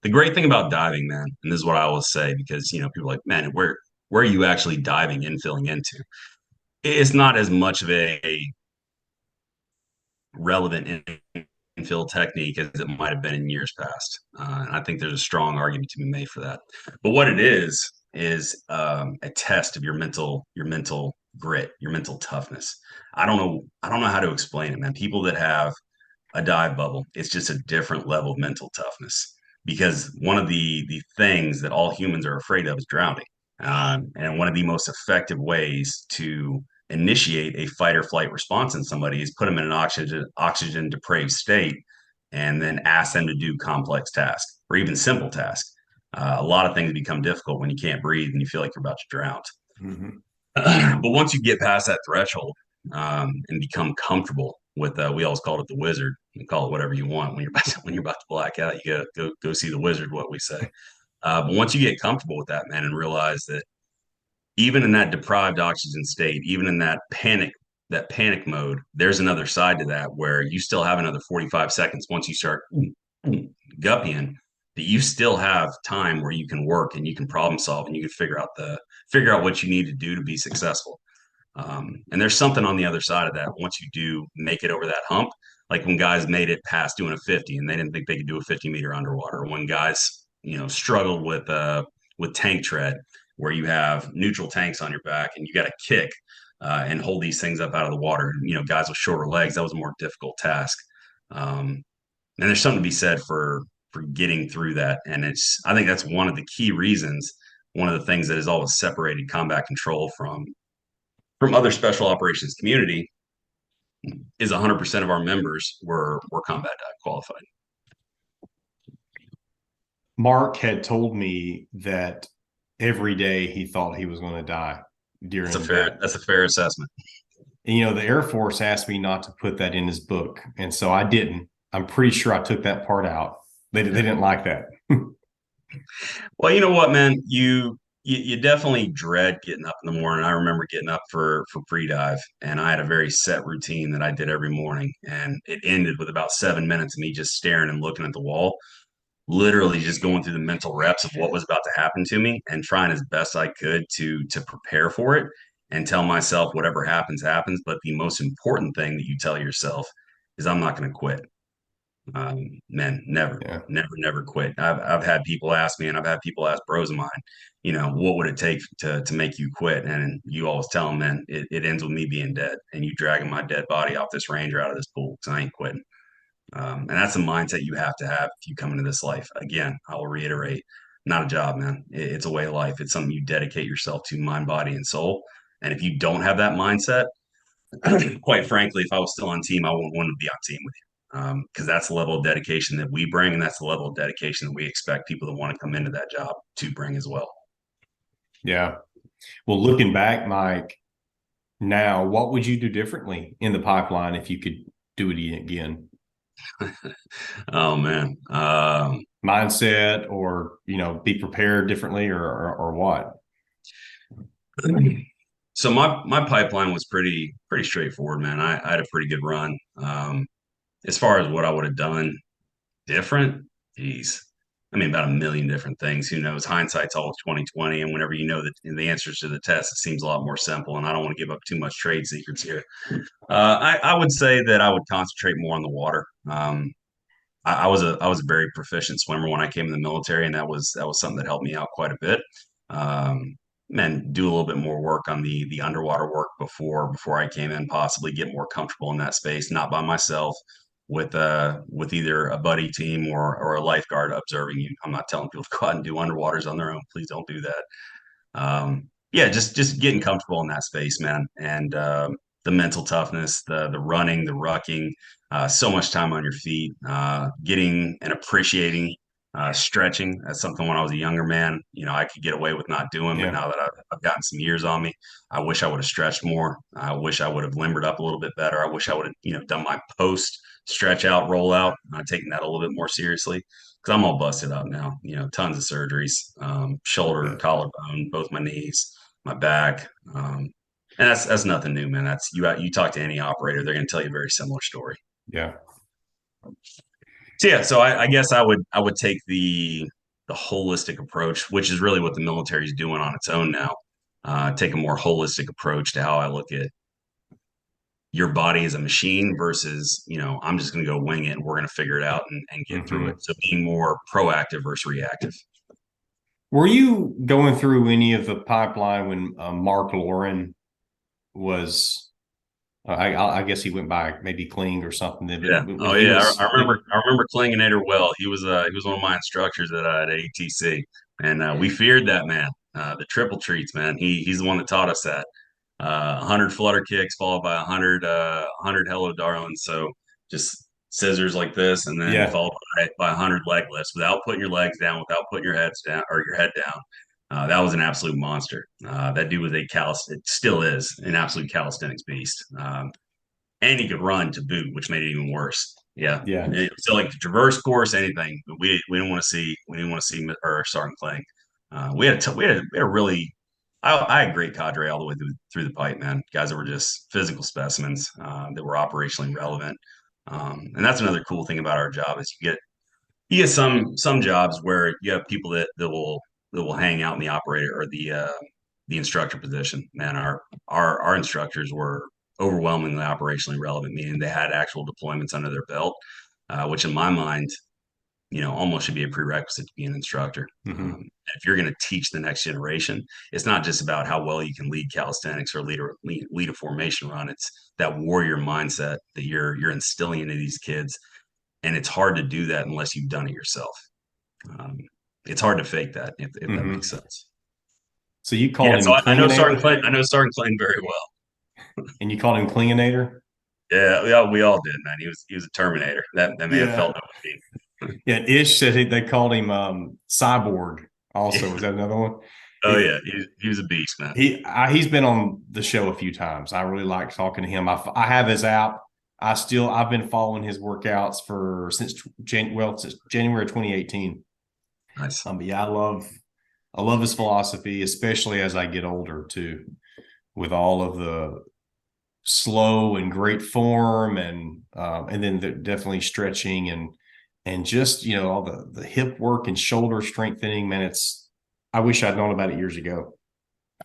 The great thing about diving, man, and this is what I always say, because people are like, man, where are you actually diving and filling into? It's not as much of a relevant infill technique as it might have been in years past. And I think there's a strong argument to be made for that. But what it is a test of your mental grit, your mental toughness. I don't know how to explain it, man. People that have a dive bubble, it's just a different level of mental toughness, because one of the things that all humans are afraid of is drowning. And one of the most effective ways to initiate a fight or flight response in somebody is put them in an oxygen depraved state, and then ask them to do complex tasks or even simple tasks. A lot of things become difficult when you can't breathe and you feel like you're about to drown. Mm-hmm. But once you get past that threshold, and become comfortable with, we always called it the wizard. You can call it whatever you want when you're about to black out. You gotta go see the wizard. What we say. But once you get comfortable with that, man, and realize that even in that deprived oxygen state, even in that panic mode, there's another side to that where you still have another 45 seconds once you start guppying, that you still have time where you can work and you can problem solve and you can figure out what you need to do to be successful. And there's something on the other side of that once you do make it over that hump. Like when guys made it past doing a 50 and they didn't think they could do a 50-meter underwater. When guys, struggled with tank tread, where you have neutral tanks on your back and you got to kick and hold these things up out of the water. Guys with shorter legs, that was a more difficult task. And there's something to be said for getting through that. And I think that's one of the key reasons, one of the things that has always separated combat control from other special operations community is 100% of our members were combat dive qualified. Mark had told me that every day he thought he was going to die during That's a fair assessment. And, the Air Force asked me not to put that in his book. And so I didn't. I'm pretty sure I took that part out. They didn't like that. Well, you know what, man? You definitely dread getting up in the morning. I remember getting up for pre-dive, and I had a very set routine that I did every morning, and it ended with about 7 minutes of me just staring and looking at the wall, literally just going through the mental reps of what was about to happen to me and trying as best I could to prepare for it and tell myself whatever happens happens. But the most important thing that you tell yourself is, I'm not going to quit. Man, never, Yeah. never quit. I've had people ask me, and I've had people ask bros of mine, what would it take to make you quit? And you always tell them, man, it ends with me being dead and you dragging my dead body off this range or out of this pool, because I ain't quitting. And that's a mindset you have to have if you come into this life. Again, I will reiterate, not a job, man. It's a way of life. It's something you dedicate yourself to, mind, body, and soul. And if you don't have that mindset, quite frankly, if I was still on team, I wouldn't want to be on team with you, because that's the level of dedication that we bring, and that's the level of dedication that we expect people that want to come into that job to bring as well. Yeah. Well, looking back, Mike, now what would you do differently in the pipeline if you could do it again? Oh man, Mindset, or be prepared differently, or what? So my pipeline was pretty straightforward, man. I had a pretty good run. As far as what I would have done different, geez, I mean, about a million different things. Who knows? Hindsight's always 2020, and whenever you know the answers to the test, it seems a lot more simple. And I don't want to give up too much trade secrets here. I would say that I would concentrate more on the water. I was a very proficient swimmer when I came in the military, and that was something that helped me out quite a bit. Um, and do a little bit more work on the underwater work before I came in, possibly get more comfortable in that space, not by myself, with either a buddy team or a lifeguard observing you. I'm not telling people to go out and do underwaters on their own. Please don't do that. Yeah, just getting comfortable in that space, man, and the mental toughness, the running, the rucking, so much time on your feet, getting and appreciating stretching. That's something when I was a younger man, I could get away with not doing, but Yeah. now that I've gotten some years on me, I wish I would have stretched more. I wish I would have limbered up a little bit better. I wish I would have, done my post stretch out, roll out, taking that a little bit more seriously because I'm all busted up now. Tons of surgeries, shoulder, Yeah. collarbone, both my knees, my back, and that's nothing new, man. That's you talk to any operator, they're going to tell you a very similar story. Yeah. So yeah, so I guess I would take the holistic approach, which is really what the military is doing on its own now. Take a more holistic approach to how I look at your body as a machine versus, I'm just going to go wing it and we're going to figure it out and get through it. Hmm. So being more proactive versus reactive. Were you going through any of the pipeline when Mark Lauren was? I guess he went by maybe Kling or something. Yeah. But when Oh he yeah. was, I remember Klinganator well. He was one of my instructors at ATC, and we feared that man. The triple treats, man. He's the one that taught us that. 100 flutter kicks followed by 100 hello darlings. So just scissors like this, and then yeah, followed by 100 leg lifts without putting your legs down, without putting your heads down or your head down. That was an absolute monster. That dude was it still is an absolute calisthenics beast. And he could run to boot, which made it even worse. Yeah. yeah, So like the traverse course, anything, but we didn't want to see or Sergeant Clank. We had a really I had a great cadre all the way through the pipe, man. Guys that were just physical specimens that were operationally relevant. And that's another cool thing about our job is you get some jobs where you have people that will hang out in the operator or the instructor position. Man, our instructors were overwhelmingly operationally relevant, meaning they had actual deployments under their belt, which in my mind, almost should be a prerequisite to be an instructor. hmm If you're going to teach the next generation, it's not just about how well you can lead calisthenics or lead a formation run. It's that warrior mindset that you're instilling into these kids, and it's hard to do that unless you've done it yourself. Um, it's hard to fake that if that makes hmm sense. So you Yeah, called so him I know Sergeant Klinganator, Clayton. I know Sergeant Clayton very well. and you called him Klinganator. Yeah, we all did, man. He was a Terminator. That man Yeah, felt no pain. yeah. Ish said they called him Cyborg. Also, was Yeah. that another one? Oh He, yeah, he was a beast, man. he's been on the show a few times. I really like talking to him. I have his app. I've been following his workouts for since January 2018. Nice. But yeah, I love his philosophy, especially as I get older too, with all of the slow and great form and then definitely stretching and just all the hip work and shoulder strengthening. Man, I wish I'd known about it years ago.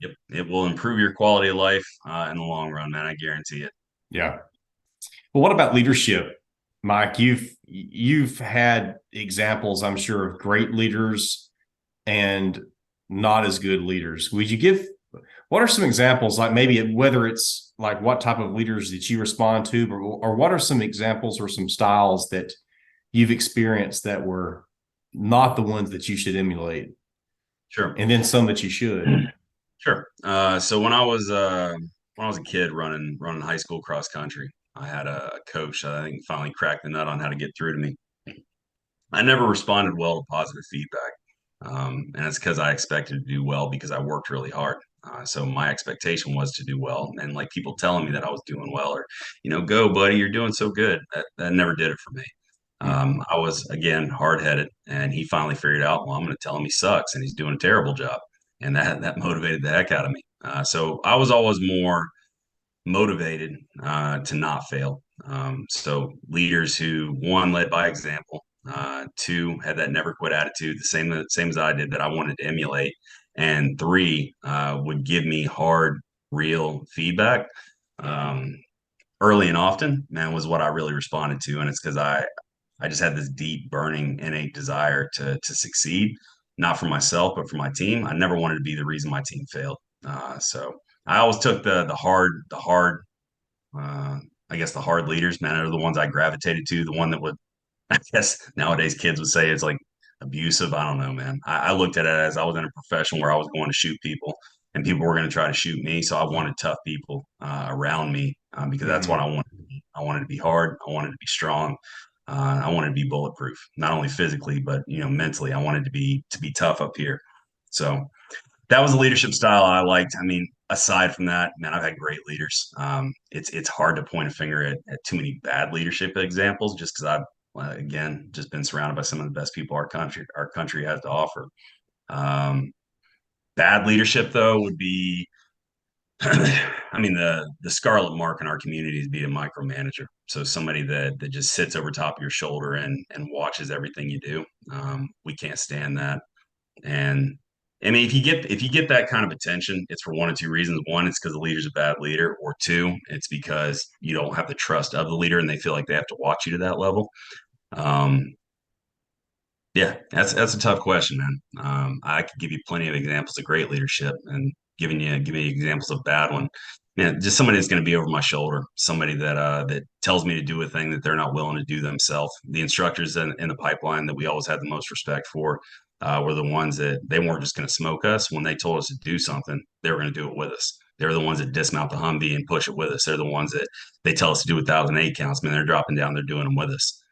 Yep, it will improve your quality of life in the long run, man. I guarantee it. Yeah. Well, what about leadership, Mike? You've had examples, I'm sure, of great leaders and not as good leaders. Would you give what are some examples, like maybe whether it's like what type of leaders that you respond to, or what are some examples or some styles that you've experienced that were not the ones that you should emulate, Sure, and then some that you should? sure. So when I was a kid running high school cross country, I had a coach that I think finally cracked the nut on how to get through to me. I never responded well to positive feedback. And it's because I expected to do well because I worked really hard. So my expectation was to do well, and like people telling me that I was doing well, or go buddy, you're doing so good. That never did it for me. Hmm. I was again hard headed, and he finally figured out, well, I'm going to tell him he sucks and he's doing a terrible job, and that motivated the heck out of me. So I was always more motivated to not fail. So leaders who one led by example, two had that never quit attitude, the same as I did that I wanted to emulate, and three would give me hard, real feedback early and often. Man, was what I really responded to, and it's because I just had this deep, burning, innate desire to succeed, not for myself but for my team. I never wanted to be the reason my team failed. So I always took the hard uh, I guess the hard leaders, man, are the ones I gravitated to. The one that would, I guess nowadays kids would say it's like abusive. I don't know, man. I looked at it as I was in a profession where I was going to shoot people and people were going to try to shoot me. So I wanted tough people around me because that's what I Mhm. wanted to be. I wanted to be hard. I wanted to be strong. I wanted to be bulletproof, not only physically, but, mentally. I wanted to be tough up here. So that was a leadership style I liked. I mean, aside from that, man, I've had great leaders. It's hard to point a finger at too many bad leadership examples, just because again just been surrounded by some of the best people our country has to offer. Um, Bad leadership though would be, I mean, the scarlet mark in our community is being a micromanager. So somebody that just sits over top of your shoulder and watches everything you do. We can't stand that. And I mean, if you get that kind of attention, it's for one or two reasons. One, it's because the leader's a bad leader, or two, it's because you don't have the trust of the leader and they feel like they have to watch you to that level. Um, yeah, that's a tough question, man. I could give you plenty of examples of great leadership, and giving you examples of bad one. Man, just somebody that's going to be over my shoulder, somebody that tells me to do a thing that they're not willing to do themselves. The instructors in the pipeline that we always had the most respect for were the ones that they weren't just going to smoke us when they told us to do something. They were going to do it with us. They're the ones that dismount the Humvee and push it with us. They're the ones that they tell us to do 1,008 counts. Man, they're dropping down. They're doing them with us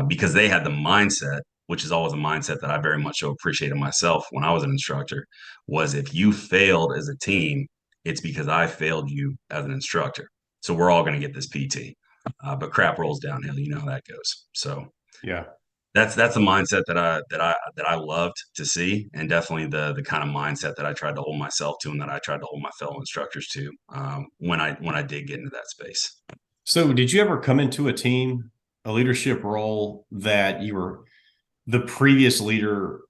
because they had the mindset, which is always a mindset that I very much so appreciated myself when I was an instructor, was if you failed as a team, it's because I failed you as an instructor. So we're all going to get this PT. But crap rolls downhill. You know how that goes. So Yeah. that's the mindset that I loved to see, and definitely the kind of mindset that I tried to hold myself to, and that I tried to hold my fellow instructors to when I did get into that space. So did you ever come into a team, a leadership role that you were the previous leader,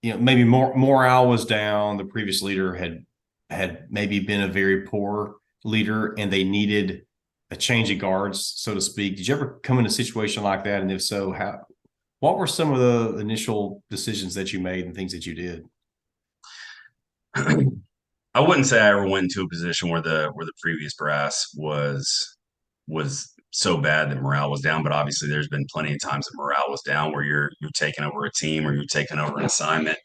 maybe more morale was down, the previous leader had maybe been a very poor leader and they needed a change of guards, so to speak. Did you ever come in a situation like that? And if so, what were some of the initial decisions that you made and things that you did? I wouldn't say I ever went into a position where the previous brass was so bad that morale was down, but obviously there's been plenty of times that morale was down where you're taking over a team or you're taking over an assignment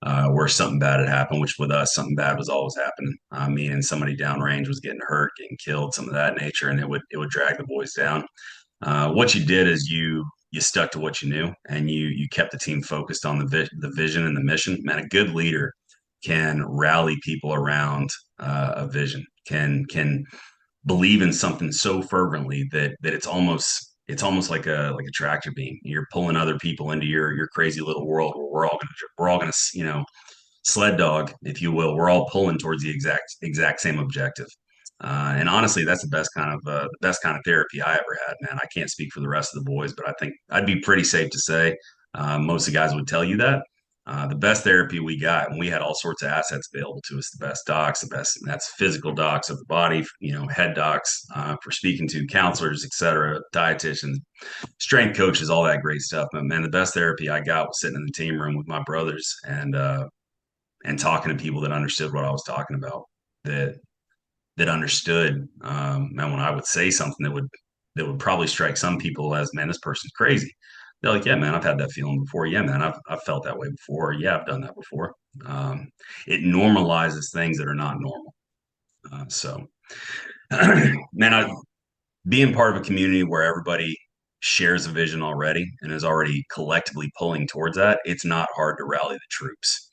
where something bad had happened, which with us something bad was always happening. Meaning somebody downrange was getting hurt, getting killed, some of that nature, and it would drag the boys down. What you did is you stuck to what you knew and you kept the team focused on the vision and the mission. Man, a good leader can rally people around a vision, can believe in something so fervently that it's almost like a tractor beam. You're pulling other people into your crazy little world where we're all gonna sled dog, if you will. We're all pulling towards the exact same objective. And honestly, that's the best kind of therapy I ever had, man. I can't speak for the rest of the boys, but I think I'd be pretty safe to say most of the guys would tell you that. The best therapy we got, and we had all sorts of assets available to us, the best docs, that's physical docs of the body, head docs for speaking to counselors, etc., dietitians, strength coaches, all that great stuff. But man, the best therapy I got was sitting in the team room with my brothers and talking to people that understood what I was talking about, that that understood. And when I would say something that would probably strike some people as, man, this person's crazy. They're like, yeah, man, I've had that feeling before. Yeah, man, I've felt that way before. Yeah, I've done that before. Um, it normalizes things that are not normal. So, man, being part of a community where everybody shares a vision already and is already collectively pulling towards that, it's not hard to rally the troops.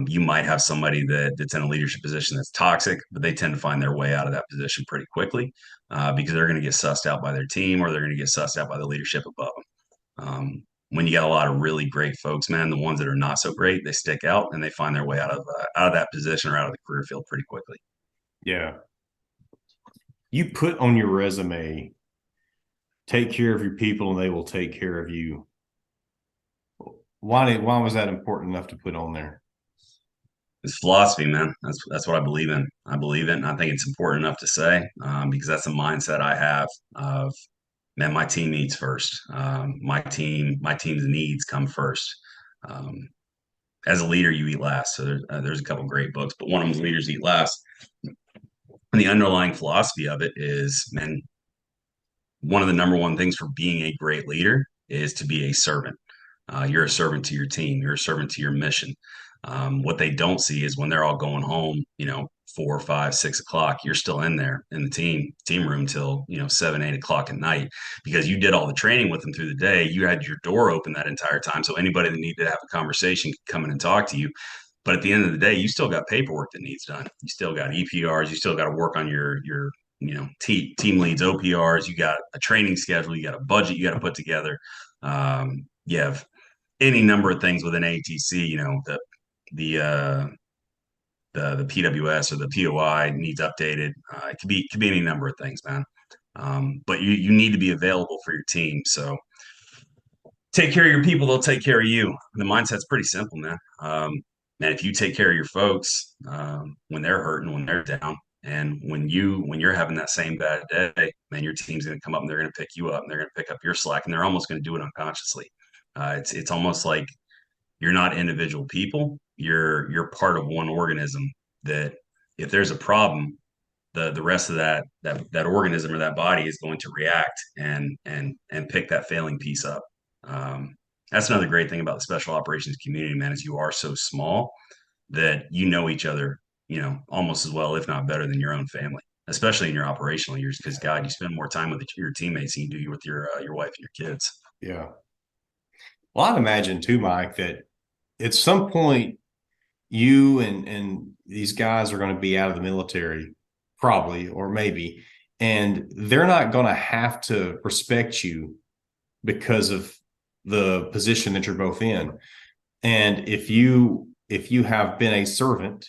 You might have somebody that's in a leadership position that's toxic, but they tend to find their way out of that position pretty quickly because they're going to get sussed out by their team or they're going to get sussed out by the leadership above them. When you got a lot of really great folks, man, the ones that are not so great, they stick out and they find their way out of that position or out of the career field pretty quickly. Yeah. You put on your resume, take care of your people and they will take care of you. Why was that important enough to put on there? It's philosophy, man. That's what I believe in. I believe it, and I think it's important enough to say because that's the mindset I have of, man, my team eats first. My team's needs come first. Um, as a leader, you eat last. So there's a couple great books, but one of them is Leaders Eat Last. And the underlying philosophy of it is, man, one of the number one things for being a great leader is to be a servant. You're a servant to your team. You're a servant to your mission. What they don't see is when they're all going home, 4, 5, 6 o'clock, you're still in there in the team room till 7, 8 o'clock at night because you did all the training with them through the day. You had your door open that entire time, so anybody that needed to have a conversation could come in and talk to you. But at the end of the day, you still got paperwork that needs done. You still got EPRs. You still got to work on your team leads, OPRs. You got a training schedule. You got a budget you got to put together. You have any number of things within ATC. The uh, the PWS or the POI needs updated. It could be any number of things, man. But you need to be available for your team. So take care of your people; they'll take care of you. The mindset's pretty simple, man. Man, if you take care of your folks when they're hurting, when they're down, and when you're having that same bad day, man, your team's going to come up and they're going to pick you up and they're going to pick up your slack and they're almost going to do it unconsciously. It's almost like you're not individual people. You're part of one organism that if there's a problem, the rest of that organism or that body is going to react and pick that failing piece up. That's another great thing about the special operations community, man, is you are so small that you know each other, almost as well, if not better than your own family, especially in your operational years. Because God, you spend more time with your teammates than you do with your wife and your kids. Yeah. Well, I'd imagine too, Mike, that at some point you and these guys are going to be out of the military, probably, or maybe, and they're not going to have to respect you because of the position that you're both in. And if you have been a servant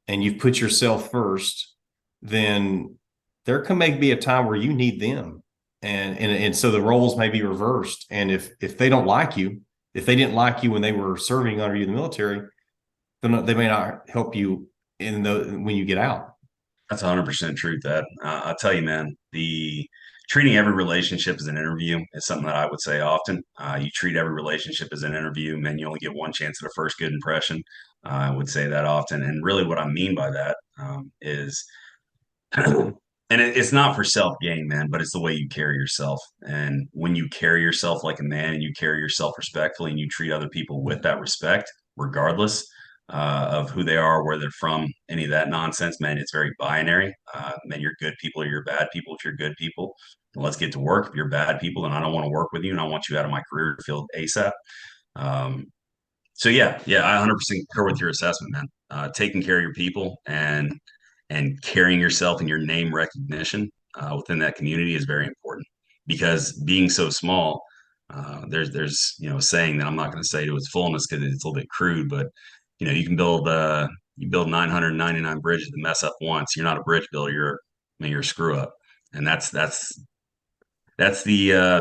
and you've put yourself first, then there can maybe be a time where you need them. And so the roles may be reversed. And if they don't like you, if they didn't like you when they were serving under you in the military, then they may not help you when you get out. That's 100% truth. That I'll tell you, man. The treating every relationship as an interview is something that I would say often. You treat every relationship as an interview, man. You only get one chance at a first good impression. I would say that often, and really, what I mean by that is, and it's not for self gain, man, but it's the way you carry yourself. And when you carry yourself like a man, and you carry yourself respectfully, and you treat other people with that respect, regardless of who they are, where they're from, any of that nonsense, man. It's very binary. Man, you're good people or you're bad people. If you're good people, then let's get to work. If you're bad people, then I don't want to work with you and I want you out of my career field ASAP. Um, so yeah, I 100% concur with your assessment, man. Taking care of your people and carrying yourself and your name recognition within that community is very important because being so small, there's a saying that I'm not going to say to its fullness because it's a little bit crude, but you can build 999 bridges to mess up once. You're not a bridge builder. You're a screw up, and that's the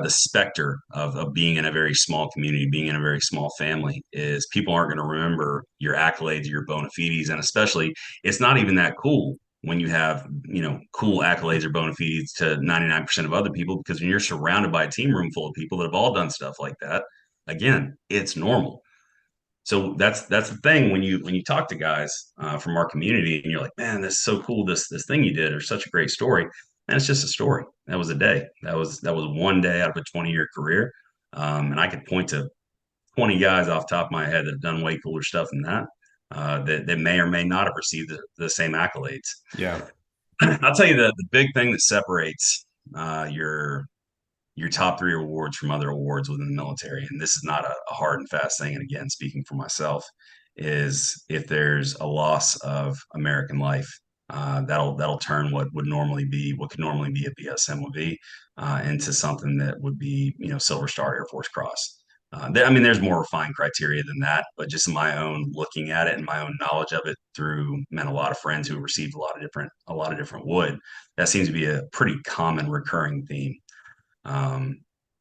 specter of being in a very small community, being in a very small family. Is people aren't going to remember your accolades, your bona fides, and especially it's not even that cool when you have cool accolades or bona fides to 99% of other people because when you're surrounded by a team room full of people that have all done stuff like that, again, it's normal. So that's the thing when you talk to guys from our community and you're like, man, that's so cool. This thing you did or such a great story. And it's just a story. That was a day. That was one day out of a 20-year career. And I could point to 20 guys off the top of my head that have done way cooler stuff than that. That may or may not have received the same accolades. Yeah. I'll tell you the big thing that separates your top three awards from other awards within the military, and this is not a hard and fast thing, and again, speaking for myself, is if there's a loss of American life, that'll turn what could normally be a BSMOV into something that would be Silver Star Air Force Cross. There's more refined criteria than that, but just my own looking at it and my own knowledge of it through a lot of friends who received a lot of different wood. That seems to be a pretty common recurring theme.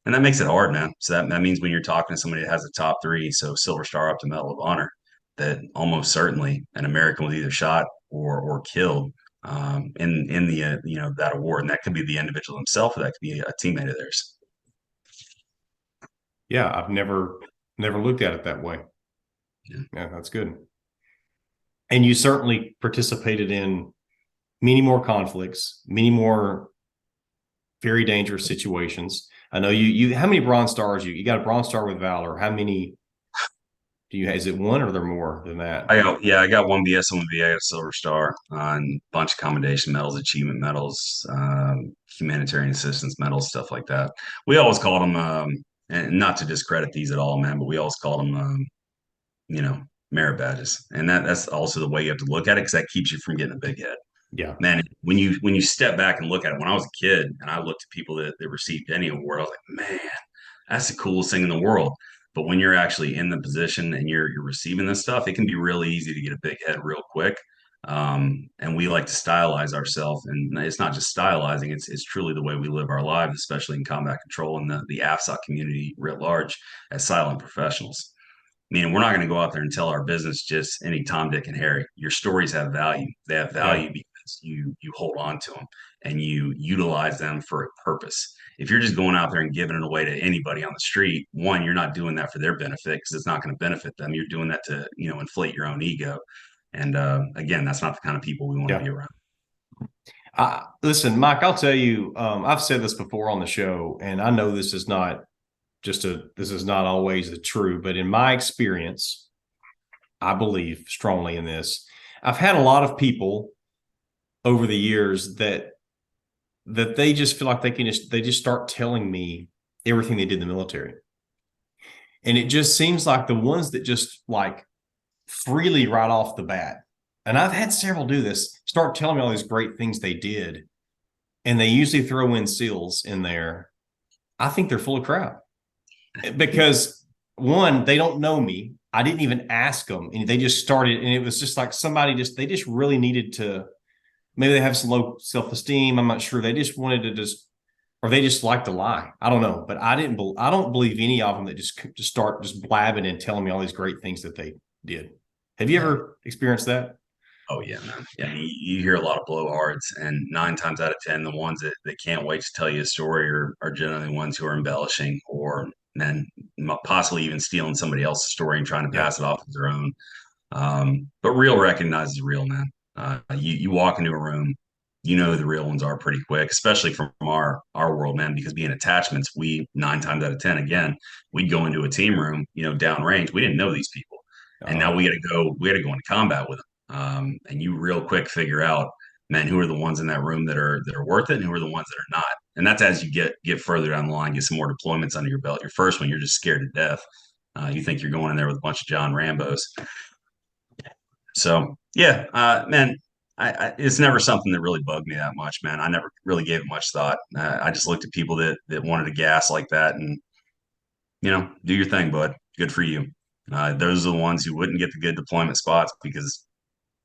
And that makes it hard, man. So that means when you're talking to somebody that has a top three, so Silver Star up to Medal of Honor, that almost certainly an American was either shot or killed in the that award, and that could be the individual himself, or that could be a teammate of theirs. Yeah, I've never looked at it that way. Yeah. Yeah, that's good. And you certainly participated in many more conflicts, many more very dangerous situations. I know you how many Bronze Stars you got a Bronze Star with Valor. How many do you have? Is it one or there more than that? I got one BS and one VA, a Silver Star, and a bunch of commendation medals, achievement medals, humanitarian assistance medals, stuff like that. We always called them, and not to discredit these at all, man, but we always called them, you know, merit badges, and that's also the way you have to look at it because that keeps you from getting a big head. Yeah. Man, when you step back and look at it, when I was a kid and I looked at people that received any award, I was like, man, that's the coolest thing in the world. But when you're actually in the position and you're receiving this stuff, it can be really easy to get a big head real quick. And we like to stylize ourselves, and it's not just stylizing; it's truly the way we live our lives, especially in combat control and the AFSOC community writ large as silent professionals. Meaning we're not going to go out there and tell our business just any Tom, Dick, and Harry. Your stories have value. They have value Yeah. because you hold on to them and you utilize them for a purpose. If you're just going out there and giving it away to anybody on the street, one, you're not doing that for their benefit because it's not going to benefit them. You're doing that to inflate your own ego. And again, that's not the kind of people we want to Yeah. be around. Listen, Mike, I'll tell you, I've said this before on the show, and I know this is not this is not always the true, but in my experience, I believe strongly in this. I've had a lot of people over the years that they just feel like they just start telling me everything they did in the military. And it just seems like the ones that just like freely right off the bat, and I've had several do this, start telling me all these great things they did. And they usually throw in SEALs in there. I think they're full of crap because one, they don't know me. I didn't even ask them, and they just started, and it was just like they just really needed to. Maybe they have some low self-esteem. I'm not sure. They just wanted to or they just like to lie. I don't know, but I don't believe any of them that just start just blabbing and telling me all these great things that they did. Have you ever experienced that? Oh yeah, man. Yeah, you hear a lot of blowhards, and 9 times out of 10, the ones that can't wait to tell you a story are generally the ones who are embellishing or then possibly even stealing somebody else's story and trying to Yeah. pass it off as their own. But real recognizes real, man. You walk into a room, you know who the real ones are pretty quick, especially from our world, man. Because being attachments, we 9 times out of 10, again, we'd go into a team room, downrange. We didn't know these people, and now we got to go. We got to go into combat with them. And you real quick figure out, man, who are the ones in that room that are worth it, and who are the ones that are not. And that's as you get further down the line, get some more deployments under your belt. Your first one, you're just scared to death. You think you're going in there with a bunch of John Rambos. So yeah, man, it's never something that really bugged me that much, man. I never really gave it much thought. I just looked at people that wanted to gas like that, and do your thing, bud. Good for you. Those are the ones who wouldn't get the good deployment spots because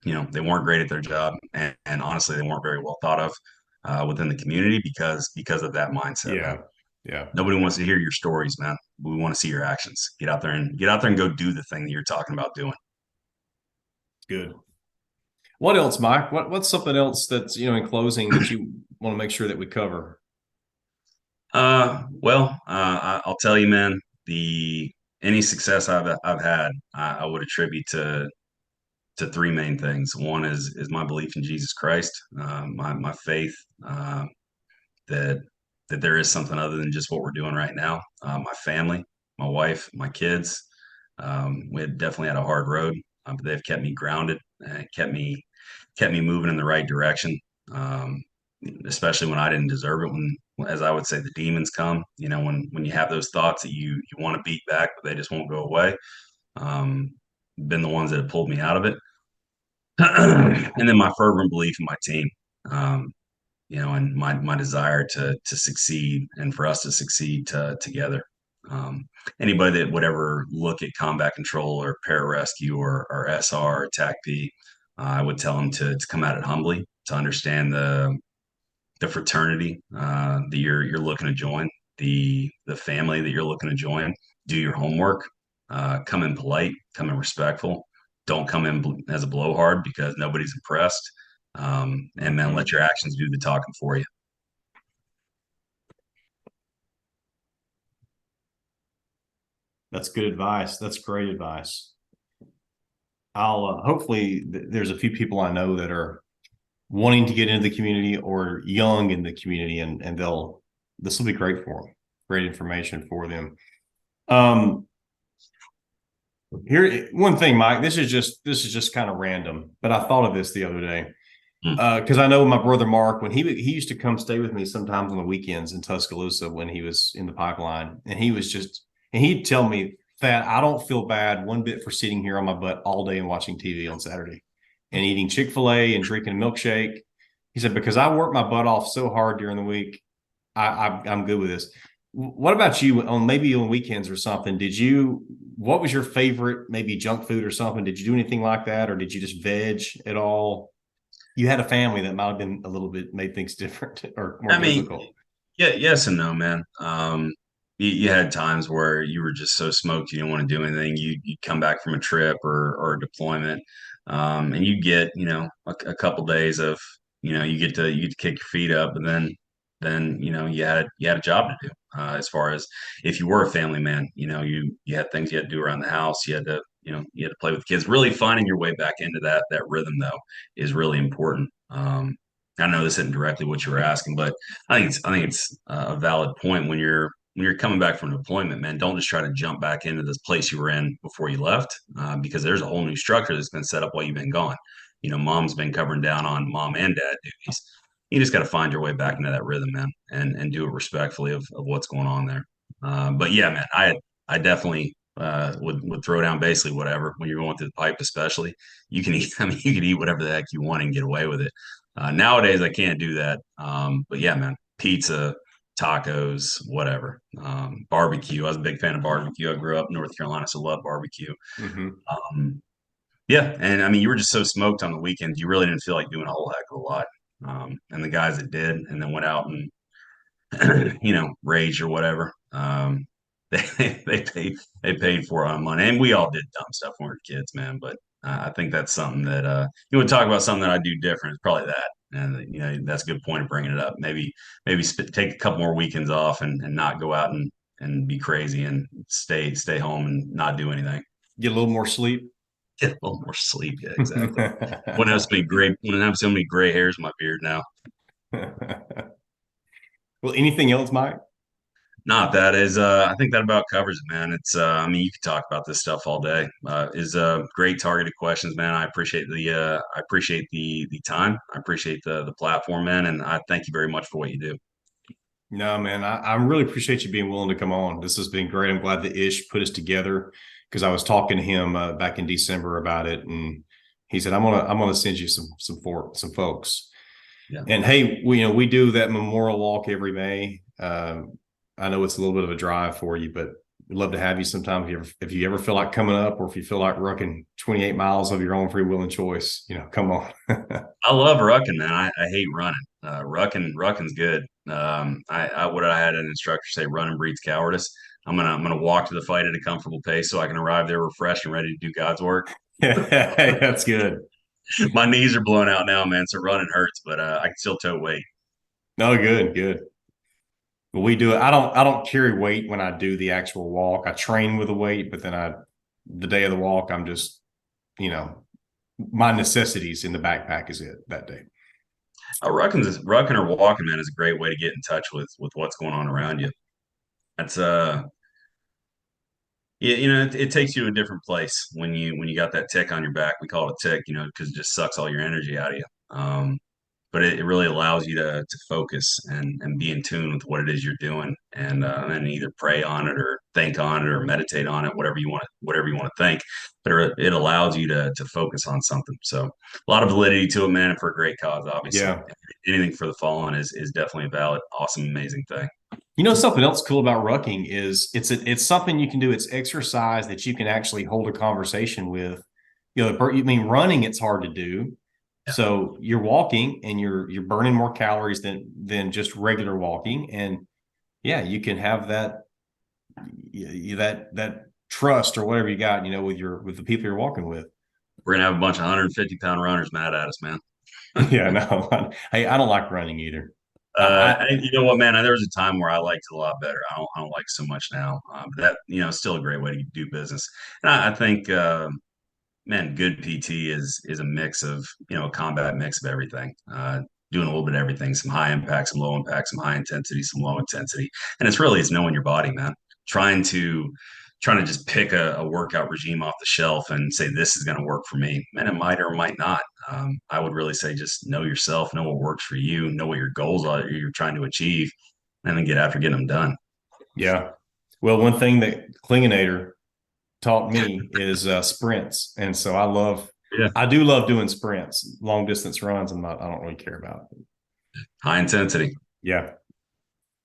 they weren't great at their job, and honestly, they weren't very well thought of within the community because of that mindset, man. Yeah. Yeah. Nobody wants to hear your stories, man. We want to see your actions. Get out there and go do the thing that you're talking about doing. Good. What else, Mike? What's something else that's, in closing that you want to make sure that we cover? I'll tell you, man. The any success I've had, I would attribute to three main things. One is my belief in Jesus Christ, my faith that there is something other than just what we're doing right now. My family, my wife, my kids. We had definitely had a hard road, but they've kept me grounded and kept me moving in the right direction. Especially when I didn't deserve it. When, as I would say, the demons come. When you have those thoughts that you want to beat back, but they just won't go away. Been the ones that have pulled me out of it. And then my fervent belief in my team, and my desire to succeed and for us to succeed together. Anybody that would ever look at combat control or pararescue or SR or TACP, I would tell them to come at it humbly, to understand the fraternity that you're looking to join, the family that you're looking to join. Do your homework. Come in polite. Come in respectful. Don't come in as a blowhard because nobody's impressed. And then let your actions do the talking for you. That's good advice. That's great advice. I'll hopefully there's a few people I know that are wanting to get into the community or young in the community, and this will be great for them. Great information for them. Um, Here, one thing, Mike. This is just kind of random, but I thought of this the other day Mm. because I know my brother Mark, when he used to come stay with me sometimes on the weekends in Tuscaloosa when he was in the pipeline, and he'd tell me that I don't feel bad one bit for sitting here on my butt all day and watching TV on Saturday and eating Chick-fil-A and drinking a milkshake. He said because I work my butt off so hard during the week, I'm good with this. What about you on maybe on weekends or something? What was your favorite maybe junk food or something? Did you do anything like that, or did you just veg at all? You had a family that might have been a little bit made things different or more I mean, difficult. yeah, yes and no, man. You had times where you were just so smoked you didn't want to do anything. You'd come back from a trip or a deployment, and you get a couple days of you get to kick your feet up, and then you had a job to do. As far as if you were a family man, you had things you had to do around the house. You had to play with kids. Really finding your way back into that rhythm though is really important. I know this isn't directly what you were asking, but I think it's a valid point when you're coming back from deployment, man. Don't just try to jump back into this place you were in before you left, because there's a whole new structure that's been set up while you've been gone. Mom's been covering down on mom and dad duties. You just got to find your way back into that rhythm, man, and do it respectfully of what's going on there. But yeah, man, I definitely would throw down basically whatever when you're going through the pipe, especially. You can eat. I mean, you can eat whatever the heck you want and get away with it. Nowadays, I can't do that. But yeah, man, pizza, tacos, whatever. Barbecue. I was a big fan of barbecue. I grew up in North Carolina, so love barbecue. Mm-hmm. Um, yeah, and I mean, you were just so smoked on the weekends, you really didn't feel like doing a whole heck of a lot. And the guys that did, and then went out and rage or whatever. They paid for it on money, and we all did dumb stuff when we were kids, man. But I think that's something that you would talk about something that I do different. It's probably that, and that's a good point of bringing it up. Maybe take a couple more weekends off and not go out and be crazy and stay home and not do anything. Get a little more sleep. Get a little more sleep. Yeah, exactly. Wouldn't have so many gray hairs in my beard now. Well, anything else, Mike? Not that is I think that about covers it, man. It's I mean, you could talk about this stuff all day. Is great targeted questions, man. I appreciate the time. I appreciate the platform, man, and I thank you very much for what you do. No, man, I really appreciate you being willing to come on. This has been great. I'm glad that Ish put us together because I was talking to him back in December about it, and he said I'm gonna send you some folks. Yeah. And hey, we do that memorial walk every May. I know it's a little bit of a drive for you, but we'd love to have you sometime if you ever feel like coming up, or if you feel like rucking 28 miles of your own free will and choice. Come on. I love rucking, man. I hate running. Rucking's good. I had an instructor say, "Running breeds cowardice." I'm gonna walk to the fight at a comfortable pace so I can arrive there refreshed and ready to do God's work. That's good. My knees are blown out now, man. So running hurts, but I can still tote weight. No, good, good. But we do it. I don't carry weight when I do the actual walk. I train with the weight, but then the day of the walk, I'm just, you know, my necessities in the backpack is it that day. Rucking or walking, man, is a great way to get in touch with what's going on around you. That's yeah, it takes you to a different place when you got that tick on your back. We call it a tick, because it just sucks all your energy out of you. But it really allows you to focus and be in tune with what it is you're doing, and either pray on it or think on it or meditate on it, whatever you want to think. But it allows you to focus on something. So a lot of validity to it, man, and for a great cause, obviously. Yeah. Anything for the fallen is definitely a valid, awesome, amazing thing. Something else cool about rucking is it's something you can do. It's exercise that you can actually hold a conversation with. You mean running, it's hard to do. Yeah. So you're walking and you're burning more calories than just regular walking. And yeah, you can have that trust or whatever you got, with the people you're walking with. We're gonna have a bunch of 150-pound runners mad at us, man. Yeah, no. Hey, I don't like running either. I And you know what, man? There was a time where I liked it a lot better. I don't like it so much now. But that, is still a great way to do business. And I think, man, good PT is a mix of, a combat mix of everything. doing a little bit of everything, some high impact, some low impact, some high intensity, some low intensity. And it's knowing your body, man. Trying to just pick a workout regime off the shelf and say this is going to work for me, and it might or might not. I would really say just know yourself, know what works for you, know what your goals are you're trying to achieve, and then get after getting them done. Yeah. Well, one thing that Klinganator taught me is sprints. And so Yeah, I do love doing sprints. Long distance runs, I don't really care about. high intensity. Yeah.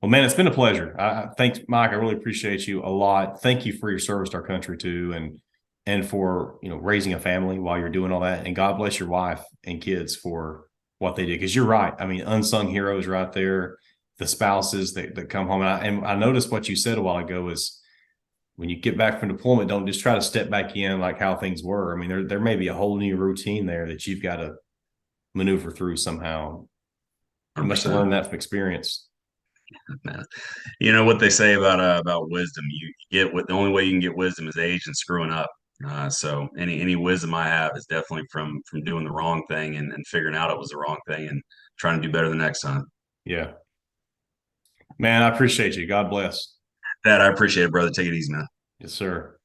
Well, man, it's been a pleasure. Thanks, Mike. I really appreciate you a lot. Thank you for your service to our country too, and for raising a family while you're doing all that. And God bless your wife and kids for what they did. Because you're right. I mean, unsung heroes right there. The spouses that come home. And I noticed what you said a while ago is when you get back from deployment, don't just try to step back in like how things were. I mean, there may be a whole new routine there that you've got to maneuver through somehow. You must have 100%. learned that from experience. Man. You know what they say about wisdom. You get what the only way you can get wisdom is age and screwing up. So any wisdom I have is definitely from doing the wrong thing and figuring out it was the wrong thing and trying to do better the next time. Yeah. Man, I appreciate you. God bless. That I appreciate it, brother. Take it easy, man. Yes, sir.